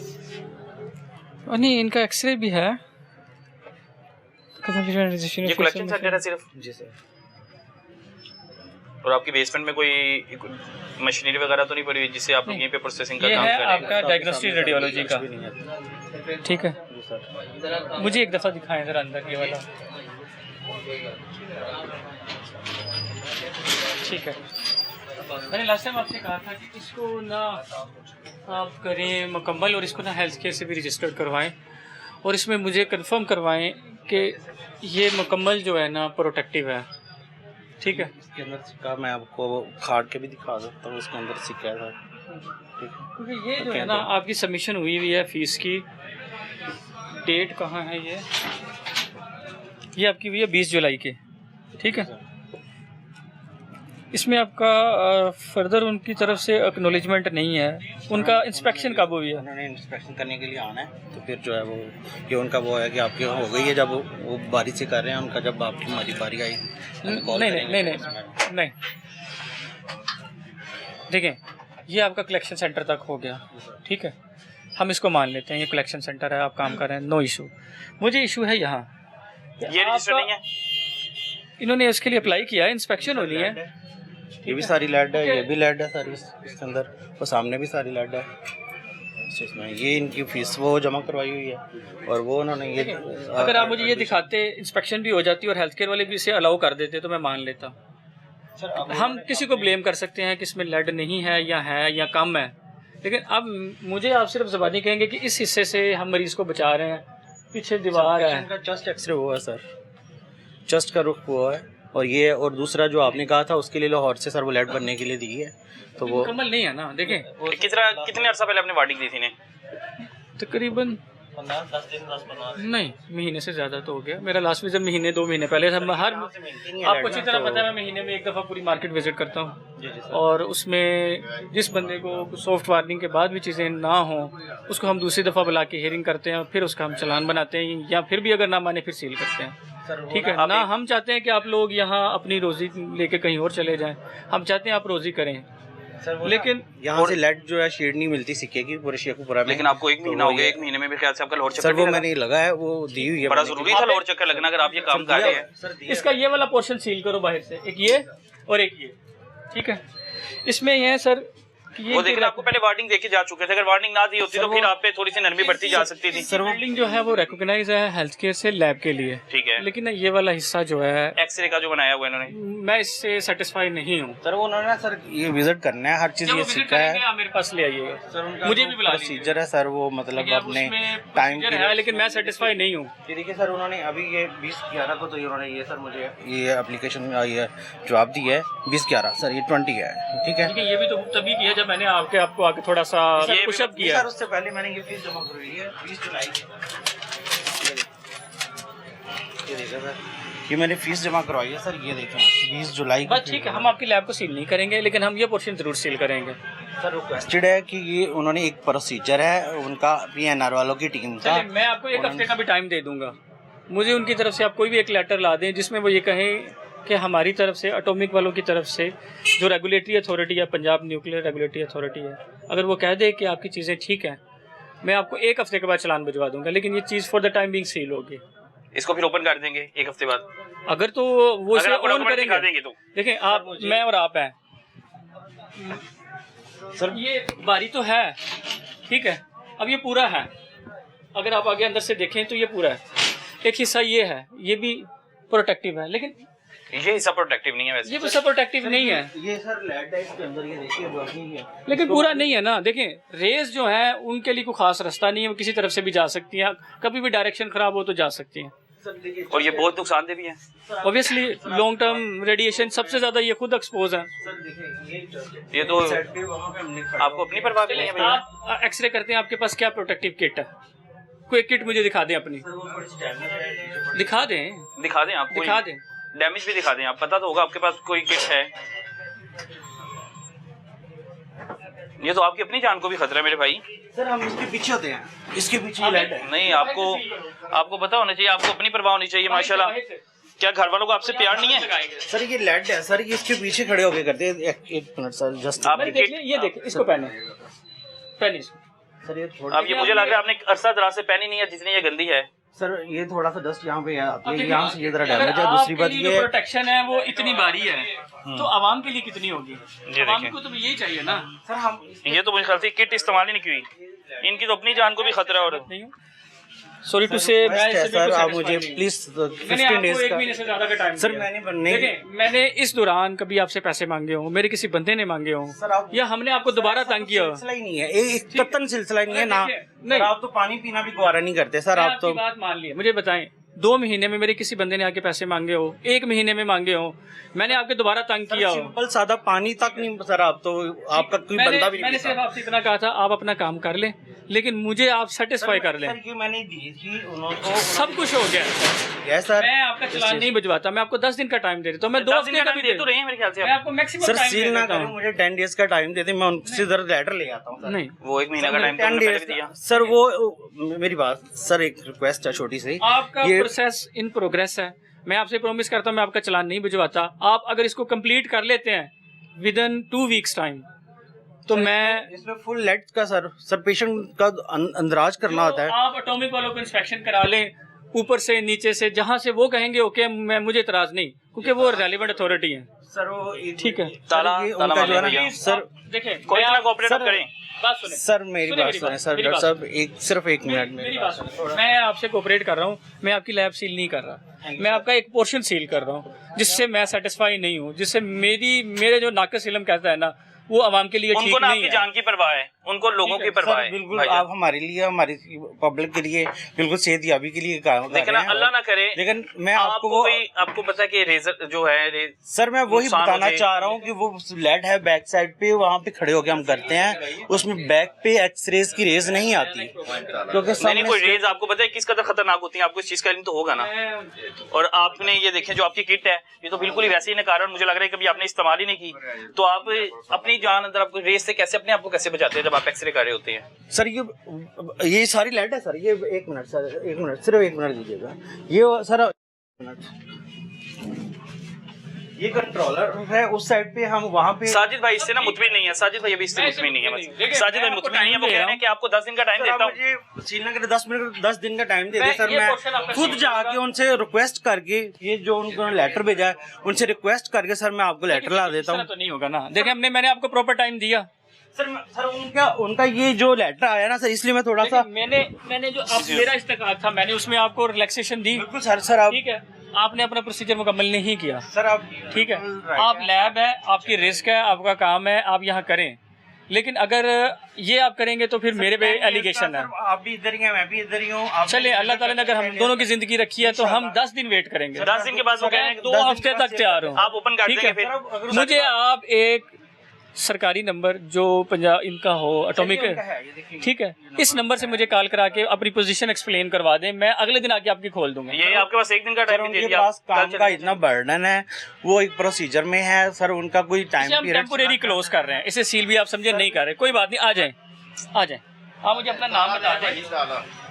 नहीं, इनका एक्सरे भी है। ये कलेक्शन सेंटर है सिर्फ? जी सर। और आपकी बेसमेंट में कोई मशीनरी वगैरह तो नहीं पड़ी हुई जिससे आप लोग यहीं पे प्रोसेसिंग का काम है करें? आपका डायग्नोस्टिक रेडियोलॉजी का, ठीक है। मुझे एक दफ़ा दिखाएं ज़रा अंदर ये वाला, ठीक है। मैंने लास्ट टाइम आपसे कहा था कि इसको ना आप करें मुकम्मल और इसको ना हेल्थ केयर से भी रजिस्टर्ड करवाएं और इसमें मुझे कंफर्म करवाएं कि ये मुकम्मल जो है ना प्रोटेक्टिव है, ठीक है। इसके अंदर सिक्का मैं आपको कार्ड के भी दिखा सकता हूँ, इसके अंदर सिक्का है, ठीक है। क्योंकि ये जो है ना आपकी सबमिशन हुई हुई है फ़ीस की, डेट कहाँ है ये आपकी हुई है 20 जुलाई की, ठीक है। इसमें आपका फर्दर उनकी तरफ से एक्नॉलेजमेंट नहीं है। उनका इंस्पेक्शन कब हुई है? उन्होंने इंस्पेक्शन करने के लिए आना है, तो फिर जो है वो ये उनका वो है कि आपकी हो गई है, जब वो बारी से कर रहे हैं उनका, जब आपकी हमारी बारी आएगी। नहीं देखिए, ये आपका कलेक्शन सेंटर तक हो गया, ठीक है। हम इसको मान लेते हैं ये कलेक्शन सेंटर है, आप काम कर रहे हैं, नो इशू। मुझे इशू है यहाँ, ये रजिस्टर नहीं है। इन्होंने इसके लिए अप्लाई किया है, इंस्पेक्शन होनी है। ये भी सारी लेड है, ये भी लेड है सारी इसके अंदर, और सामने भी सारी लेड है, से इसमें। ये इनकी फीस वो जमा करवाई हुई है और वो उन्होंने ये अगर आप मुझे ये दिखाते इंस्पेक्शन भी हो जाती और हेल्थ केयर वाले भी इसे अलाउ कर देते तो मैं मान लेता। हम किसी को ब्लेम कर सकते हैं कि इसमें लेड नहीं है या कम है, लेकिन अब मुझे आप सिर्फ ज़बानी कहेंगे कि इस हिस्से से हम मरीज को बचा रहे हैं, पीछे दीवार है, चेस्ट एक्सरे हुआ है सर, चेस्ट का रुख हुआ है। और ये और दूसरा जो आपने कहा था उसके लिए लाहौर से सर वो लेड बनने के लिए दी है, तो वो मुकम्मल नहीं है ना। देखें कितने अर्सा पहले आपने वार्निंग दी थी ने? तकरीबन नहीं, महीने से ज़्यादा तो हो गया। मेरा लास्ट विजिट महीने 2 महीने पहले था। हर आपको अच्छी तरह पता है मैं महीने में एक दफ़ा पूरी मार्केट विजिट करता हूँ, और उसमें जिस बंदे को सॉफ्ट वार्निंग के बाद भी चीज़ें ना हों उसको हम दूसरी दफ़ा बुला के हियरिंग करते हैं, फिर उसका हम चालान बनाते हैं, या फिर भी अगर ना माने फिर सील करते हैं। ठीक है ना, हम चाहते हैं कि आप लोग यहाँ अपनी रोज़ी लेके कहीं और चले जाएं, हम चाहते हैं आप रोज़ी करें, लेकिन यहाँ से लेड जो है शीट नहीं मिलती सिक्के की पूरे शेखपुरा में। लेकिन आपको 1 महीना हो गया, 1 महीने में भी ख्याल से आपका लाहौर चक्कर सर वो मैंने लगा है, वो दी हुई है। बड़ा जरूरी था लाहौर चक्कर लगना अगर आप ये काम कर रहे हैं। इसका ये वाला पोर्शन सील करो बाहर से, एक ये और एक ये, ठीक है। इसमें ये है सर कि वो देखिए आपको पहले वार्निंग देके जा चुके थे, अगर वार्निंग ना दी होती तो फिर आप पे थोड़ी सी नरमी बढ़ती जा सकती थी। सर बिल्डिंग जो है वो रिकॉग्नाइज है हेल्थ केयर से लैब के लिए, ठीक है, लेकिन ये वाला हिस्सा जो है एक्सरे का जो बनाया हुआ इन्होंने, मैं इससे सेटिस्फाई नहीं हूँ। सर वो उन्होंने ना सर ये विजिट करना है, हर चीज़ ये सीखा है। आप मेरे पास ले आइएगा, मुझे भी बुला लीजिए। प्रोसीजर है सर वो, मतलब अपने टाइम है, लेकिन मैं सेटिस्फाई नहीं हूँ। देखिए सर उन्होंने अभी ये 20/11 को तो इन्होंने ये सर मुझे ये एप्लीकेशन ये जवाब दी है 20/11 सर, ये 20 है, ठीक है। ये भी तो तभी किया जब मैंने आपको आके थोड़ा सा पुशअप किया। सर उससे पहले मैंने ये फीस जमा करवाई है 20 जुलाई की। ये देखिए सर, ये मैंने फीस जमा करवाई है सर, ये देखें 20 जुलाई। बस ठीक है, हम आपकी लैब को सील नहीं करेंगे, लेकिन हम ये पोर्शन जरूर सील करेंगे। सर रिक्वेस्टेड है कि ये उन्होंने एक प्रोसीजर है उनका PNR वालों की टीम का। मैं आपको 1 हफ्ते का भी टाइम दे दूंगा, मुझे उनकी तरफ से आप कोई भी एक लेटर ला दें जिसमें वो ये कहें कि हमारी तरफ से एटॉमिक वालों की तरफ से जो रेगुलेटरी अथॉरिटी है, पंजाब न्यूक्लियर रेगुलेटरी अथॉरिटी है, अगर वो कह दे कि आपकी चीज़ें ठीक हैं, मैं आपको 1 हफ्ते के बाद चालान भिजवा दूंगा, लेकिन ये चीज़ for the time being seal होगी। इसको फिर ओपन कर देंगे 1 हफ्ते बाद, अगर तो वो इसे ऑन करेंगे तो देखें आप, मैं और आप हैं सर, ये बारी तो है, ठीक है, अब ये पूरा है, अगर आप आगे अंदर से देखें तो ये पूरा है, एक हिस्सा ये है, ये भी प्रोटेक्टिव है, लेकिन ये हिस्सा प्रोटेक्टिव नहीं है वैसे। ये हिस्सा प्रोटेक्टिव नहीं है, ये सर लेड है इसके अंदर, ये देखिए वर्किंग है, लेकिन पूरा नहीं है ना। देखें रेस जो है उनके लिए कोई खास रास्ता नहीं है, वो किसी तरफ से भी जा सकती हैं, कभी भी डायरेक्शन खराब हो तो जा सकती हैं, और ये बहुत नुकसानदेह भी है। ऑब्वियसली लॉन्ग टर्म रेडिएशन सबसे ज्यादा ये खुद एक्सपोज है। ये तो आपको अपनी परवाह नहीं है। आप एक्सरे करते हैं, आपके पास क्या प्रोटेक्टिव किट है? कोई किट मुझे दिखा दें अपनी, दिखा दें आप, दिखा दें, डैमेज भी दिखा दें आप, पता तो होगा आपके पास कोई किट है। ये तो आपकी अपनी जान को भी खतरा है मेरे भाई। सर हम इसके पीछे होते हैं, इसके पीछे लेड है। नहीं, आपको पता होना चाहिए, आपको अपनी परवाह होनी चाहिए। माशाल्लाह, क्या घर वालों को आपसे प्यार नहीं है? सर ये लेड है सर, ये इसके पीछे खड़े होके करते हैं। एक मिनट सर, जस्ट आप देख लें, ये देखिए इसको पहने सर, ये थोड़ा, अब ये मुझे लग रहा है आपने अरसा दराज से पहनी नहीं है जितनी ये गंदी है। सर ये थोड़ा सा डस्ट यहाँ पे है, यहाँ से ये जरा डैमेज है। दूसरी बात ये प्रोटेक्शन है वो इतनी भारी है, तो आवाम के लिए कितनी होगी? आवाम को तो यही चाहिए ना सर। हम ये तो मुझे ख्याल से किट इस्तेमाल ही नहीं की, इनकी तो अपनी जान को भी खतरा हो रहा है। सॉरी टू से, सर आप मुझे प्लीज 15 डेज एक महीने से ज्यादा का टाइम सर मैंने इस दौरान कभी आपसे पैसे मांगे हो, मेरे किसी बंदे ने मांगे हो, या हमने आपको दोबारा तंग किया? सिलसिला ही नहीं है, एक कतन सिलसिला नहीं है ना। नहीं, आप तो पानी पीना भी गवारा नहीं करते सर। आप तो बात मान लिया, मुझे बताएं 2 महीने में मेरे किसी बंदे ने आके पैसे मांगे हो, 1 महीने में मांगे हो, मैंने आपके दोबारा तंग किया हो? सिंपल सादा पानी तक नहीं सर। आप तो आपका कोई बंदा भी नहीं। मैंने सिर्फ आपसे इतना कहा था आप अपना काम कर लें, लेकिन मुझे आप सेटिस्फाई कर लें। ये मैंने दी थी उनको, सब कुछ हो गया। यस सर, मैं आपका चालान नहीं भिजवाता, मैं आपको 10 दिन का टाइम दे देता हूँ, मैं 2 हफ्ते का भी दे तो रहे हैं मेरे ख्याल से। मैं आपको मैक्सिमम सर सील ना करें, मुझे 10 डेज का टाइम दे दें, मैं उनसे इधर लेटर ले आता हूँ। नहीं, वो 1 महीने का टाइम 10 डेज दिया सर। वो मेरी बात सर, एक रिक्वेस्ट है छोटी सी, आपका प्रोसेस इन प्रोग्रेस है, मैं आपसे प्रॉमिस करता हूँ मैं आपका चालान नहीं भिजवाता। आप अगर इसको कंप्लीट कर लेते हैं विद इन 2 वीक्स टाइम, तो मैं इसमें फुल लेट का सर पेशेंट का अंदराज करना होता है। आप एटॉमिक वालों को इंस्पेक्शन करा लें, ऊपर से नीचे से जहाँ से वो कहेंगे ओके मैं मुझे इतराज नहीं, क्योंकि वो रेलिवेंट अथॉरिटी है। सर वो ठीक है, ताला उनका जो है ना सर, देखिए कोई इतना कोऑपरेट करें। बात सुने, सर मेरी बात सुने सर, डॉक्टर साहब सिर्फ एक मिनट मेरी बात सुनो। मैं आपसे कोऑपरेट कर रहा हूँ, मैं आपकी लैब सील नहीं कर रहा, मैं आपका एक पोर्शन सील कर रहा हूँ जिससे मैं सेटिस्फाई नहीं हूँ, जिससे मेरे जो नाक़िस इल्म कहता है ना वो आवाम के लिए ठीक उनको ना नहीं आपकी है। जान की परवाह है, उनको लोगों की परवाह है। बिल्कुल भाईजान। आप हमारे लिए, हमारी पब्लिक के लिए बिल्कुल सेहतयाबी के लिए काम कर लेकिन रहे हैं। अल्लाह ना करे, लेकिन मैं आपको पता है कि रेजर जो है सर मैं वही नुकसान बताना होते- चाह रहा हूँ कि वो लेड है बैक साइड पे, वहाँ पे खड़े होके हम करते हैं, उसमें बैक पे एक्सरेज की रेज नहीं आती, क्योंकि नहीं कोई रेज आपको पता है किस कदर खतरनाक होती है, आपको इस चीज का इल्म तो होगा ना। और आपने ये देखें जो आपकी किट है ये तो बिल्कुल ही वैसे ही कारण मुझे लग रहा है कभी आपने इस्तेमाल ही नहीं की, तो आप अपनी जान अंदर आपको रेज से कैसे अपने आप को कैसे बचाते हैं जब आप एक्सरे कर रहे होते हैं। सर ये सारी लाइट है सर, ये एक मिनट सर, एक मिनट सिर्फ एक मिनट दीजिएगा, ये सर ये कंट्रोलर है उस साइड पे, हम वहाँ पे साजिद भाई इससे ना मुतमिन नहीं है, साजिद भाई अभी इससे मुतमिन नहीं है, साजिद भाई मुतमिन नहीं है, वो कह रहे हैं कि आपको 10 दिन का टाइम देता हूँ। मुझे सीलने के लिए 10 दिन का टाइम दे दे सर, मैं खुद जाके उनसे रिक्वेस्ट करके, ये जो उनको लेटर भेजा है उनसे रिक्वेस्ट करके सर मैं आपको लेटर ला देता हूँ। तो नहीं होगा ना, देखिए मैंने आपको प्रॉपर टाइम दिया सर उनका ये जो लेटर आया ना सर, इसलिए मैं थोड़ा सा मैंने जो आप मेरा इस्तेकाल था मैंने उसमें आपको रिलैक्सेशन दी। बिल्कुल सर आप ठीक है, आपने अपना प्रोसीजर मुकम्मल नहीं किया सर, आप ठीक है, आप लैब है, आपकी रिस्क है, आपका काम है, आप यहाँ करें, लेकिन अगर ये आप करेंगे तो फिर मेरे पे एलिगेशन है। आप भी इधर ही हैं, मैं भी इधर ही हूँ। चलिए अल्लाह ताला ने अगर हम दोनों की जिंदगी रखी है तो हम 10 दिन वेट करेंगे, 10 दिन के बाद वो कह रहे हैं 2 हफ्ते तक तैयार हूँ, आप ओपन कर ठीक देंगे है। फिर मुझे आप एक सरकारी नंबर जो पंजाब इनका हो एटॉमिक, ठीक है, इस नंबर से मुझे कॉल करा के अपनी पोजीशन एक्सप्लेन करवा दें, मैं अगले दिन आके आपकी खोल दूंगा। ये आपके पास 1 दिन का टाइम दे उनके दिया, पास काम का इतना बर्डन है, वो एक प्रोसीजर में है सर, उनका कोई टाइम हम टेम्पोरेरी क्लोज कर रहे हैं, इसे सील भी आप समझे नहीं कर रहे, कोई बात नहीं, आ जाए आप मुझे अपना नाम बता दें।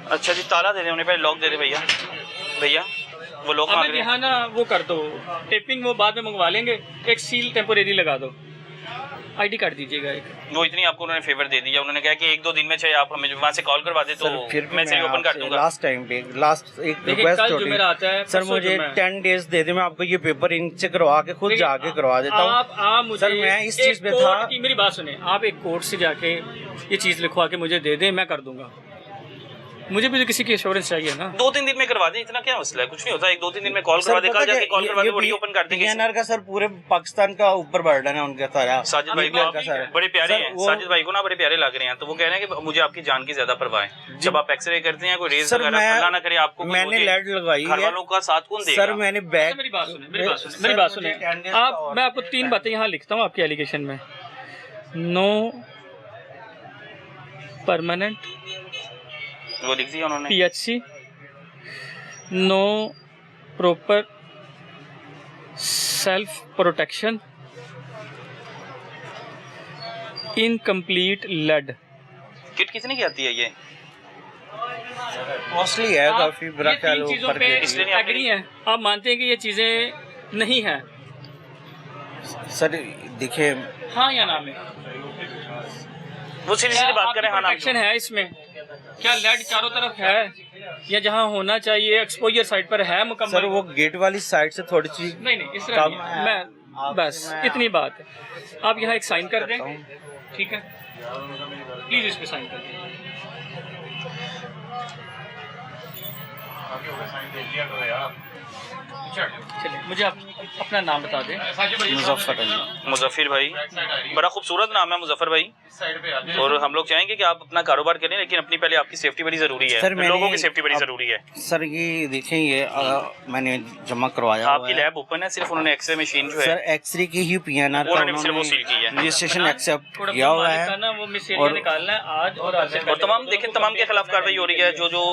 अच्छा जी ताला दे दें उन्हें, पहले लॉक दे दे भैया वो लॉक मांग रहे हैं। यहाँ ना वो कर दो टेपिंग, वो बाद में मंगवा लेंगे, एक सील टेम्पोरेरी लगा दो, आईडी कार्ड दीजिएगा एक। वो इतनी आपको उन्होंने फेवर दे दिया, उन्होंने कहा कि 1-2 दिन में चाहे आप हमें वहाँ से कॉल करवा दे तो फिर मैं से ओपन कर दूंगा। लास्ट टाइम पे लास्ट एक रिक्वेस्ट होती सर, मुझे 10 डेज दे दे, मैं आपको ये पेपर इनसे करवा के खुद जाके करवा देता हूँ। आप सर मैं इस चीज पे था, मेरी बात सुने, आप एक कोर्ट से जाके ये चीज लिखवा के मुझे दे दें, मैं कर दूंगा, मुझे भी तो किसी की एश्योरेंस चाहिए ना। 2-3 दिन में करवा दें, इतना क्या मसला है, कुछ नहीं होता, 1-2-3 दिन में कॉल करवा दे, कल जाके कॉल करवा दे, वो ओपन कर देंगे। PNR का सर पूरे पाकिस्तान का ऊपर बर्डन है उनका सारा। साजिद भाई को आप बड़े प्यारे हैं, साजिद भाई को ना बड़े प्यारे लग रहे हैं, तो वो कह रहे हैं कि मुझे आपकी जान की ज्यादा परवाह है। जब आप एक्सरे करते हैं कोई रेज वगैरह अल्लाह ना करे आपको, मैंने लेड लगवाई है, घर वालों का साथ कौन देगा? सर मैंने बैग, मेरी बात सुने आप, मैं आपको 3 बातें यहाँ लिखता हूँ आपके एलिगेशन में। नो परमानेंट वो लिख दिया उन्होंने, PHC, no proper self protection, incomplete लेड। किट कितने की आती है ये? कॉस्टली है काफी, बुरा ये ख्याल 3 चीजों इसलिए पे नहीं एग्री हैं, आप मानते हैं कि ये चीजें नहीं हैं? सर देखिए, हाँ या ना में वो सीधी सीधी बात करें, हाँ ना प्रोटेक्शन है इसमें? क्या लेड चारों तरफ है या जहाँ होना चाहिए एक्सपोजर साइड पर है मुकम्मल? सर वो गेट वाली साइड से थोड़ी सी नहीं इस तरह नहीं है। मैं बस इतनी बात है, आप यहाँ एक साइन कर दें, ठीक है, प्लीज इस पे साइन कर दें। चलिए मुझे आप अपना नाम बता दें। मुजफ्फर अली। मुजफ्फर भाई, बड़ा खूबसूरत नाम है मुजफ्फर भाई, और हम लोग चाहेंगे कि आप अपना कारोबार करें, लेकिन अपनी पहले आपकी सेफ्टी बड़ी जरूरी है, सर लोगों की सेफ्टी बड़ी जरूरी है। सर ये देखें, ये मैंने जमा करवाया आपकी लैब ओपन है, सिर्फ उन्होंने एक्सरे मशीन जो है सर एक्सरे की ही PNR का उन्होंने सिर्फ वो सील की है, रजिस्ट्रेशन एक्सेप्ट किया हुआ है, वो मिसेरिया निकालना है आज और तमाम देखें तमाम के खिलाफ कार्रवाई हो रही है, जो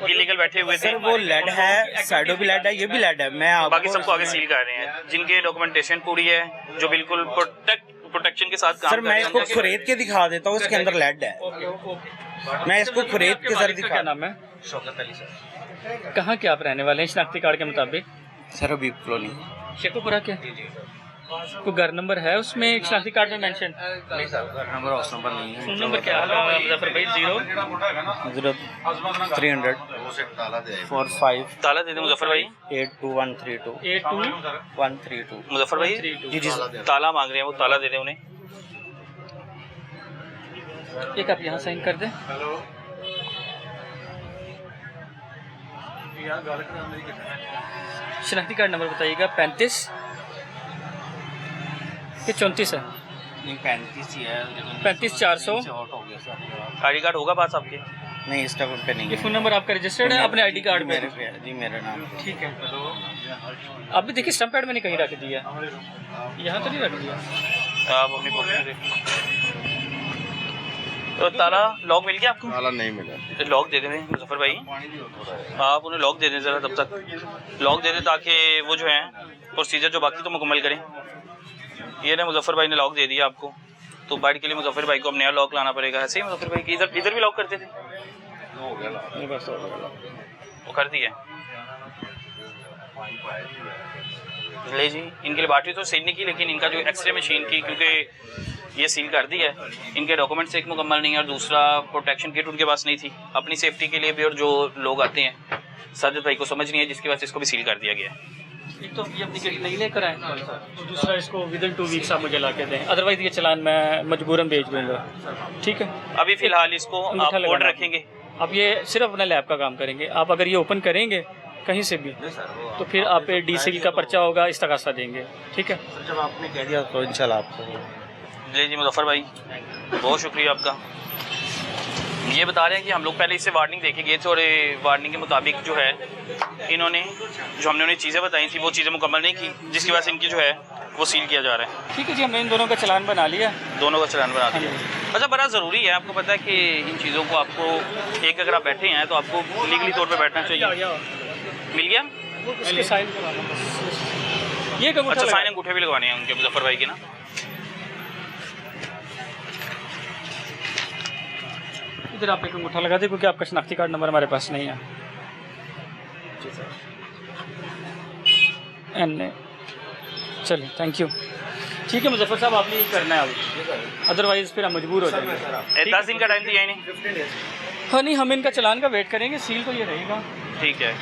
इलीगल बैठे हुए थे। सर वो लेड है, साइडो भी लेड है, ये भी लेड है, मैं बाकी सबको आगे सील कर रहे हैं, जिनके डॉक्यूमेंटेशन पूरी है, जो बिल्कुल प्रोटेक्शन के साथ काम सर मैं इसको खुरेद के दिखा देता हूँ, इसके अंदर लेड है, मैं इसको खुरेद के सर दिखा। क्या नाम है? शौकत अली सर। कहाँ के आप रहने वाले हैं शनाख्ती कार्ड के मुताबिक? सर हबीब कॉलोनी। शेखुपुरा के? कोई घर नंबर है उसमें, एक शनाख्ती कार्ड में मेंशन? नहीं सर, नंबर हाउस नंबर नहीं है। फोन नंबर क्या है मुजफ्फर भाई? 0300 45 ताला दे दे मुजफ्फर भाई। 82132 132। मुजफ्फर भाई जी जी सर। ताला मांग रहे हैं वो, ताला दे दे उन्हें। एक आप यहाँ साइन कर दें। शनाख्ती कार्ड नंबर बताइएगा। 35 कि 34 है? नहीं 35 ही है। 35 400। आउट हो गया सर। आईडी कार्ड होगा पास आपके? नहीं इस टाइम पे नहीं ये है। फ़ोन नंबर आपका रजिस्टर्ड है अपने आईडी कार्ड मेरे में? पे जी मेरा नाम। ठीक है। आप भी देखिए स्टम्प पैड मैंने कहीं रख दिया, यहाँ तो नहीं रख दिया। आप अपनी पॉकेट में तो ताला लॉक मिल गया आपको? ताला नहीं मिला। लॉक दे दें मुजफ्फर भाई, आप उन्हें लॉक दे दें ज़रा, तब तक लॉक दे दें ताकि वो जो है प्रोसीजर जो बाकी तो मुकम्मल करें। ये ना मुजफ्फर भाई ने लॉक दे दिया आपको, तो बाइट के लिए मुजफ्फर भाई को अब नया लॉक लाना पड़ेगा। ऐसे ही मुजफ्फर भाई की इधर भी लॉक करते थे, वो कर दिया। ले जी, इनके लिए बैटरी तो सील नहीं की, लेकिन इनका जो एक्सरे मशीन की, क्योंकि ये सील कर दी है, इनके डॉक्यूमेंट्स एक मुकम्मल नहीं है और दूसरा प्रोटेक्शन किट उनके पास नहीं थी अपनी सेफ्टी के लिए भी, और जो लोग आते हैं साजिद भाई को समझ नहीं है, जिसकी वजह से इसको भी सील कर दिया गया है। एक तो ये अपनी गाड़ी नहीं लेकर आए, दूसरा इसको विदिन 2 वीक्स आप मुझे ला के दें, अदरवाइज ये चलान मैं मजबूरन भेज दूँगा। ठीक है, अभी फिलहाल इसको आप होल्ड रखेंगे। आप ये सिर्फ अपना लैब का काम करेंगे। आप अगर ये ओपन करेंगे कहीं से भी तो फिर आप पे डीसील का पर्चा होगा, इस्तगासा देंगे। ठीक है, जब आपने कह दिया तो इंशाल्लाह आपको। जी मुजफ्फर भाई बहुत शुक्रिया आपका। ये बता रहे हैं कि हम लोग पहले इससे वार्निंग देखे गए थे और वार्निंग के मुताबिक जो है इन्होंने जो हमने उन्हें चीज़ें बताई थी वो चीज़ें मुकम्मल नहीं की, जिसकी वजह से इनकी जो है वो सील किया जा रहा है। ठीक है जी, हमने इन दोनों का चालान बना लिया। दोनों का चालान बना दिया। अच्छा, बड़ा ज़रूरी है, आपको पता है कि इन चीज़ों को आपको एक अगर आप बैठे हैं तो आपको लीगली तौर पर बैठना चाहिए। मिल गया? इसके साइन ये अच्छा, साइन अंगूठे भी लगवाने हैं उनके मुजफ्फर भाई के ना। इधर आप एक अंगूठा लगा दें क्योंकि आपका शनाख्ती कार्ड नंबर हमारे पास नहीं है। एन चलिए, थैंक यू। ठीक है मुजफ्फर साहब, आपने ये करना है अब, अदरवाइज़ फिर हम मजबूर हो जाएंगे। 10 दिन का टाइम दिया ही नहीं। हाँ नहीं, हम इनका चालान का वेट करेंगे, सील तो ये रहेगा। ठीक है।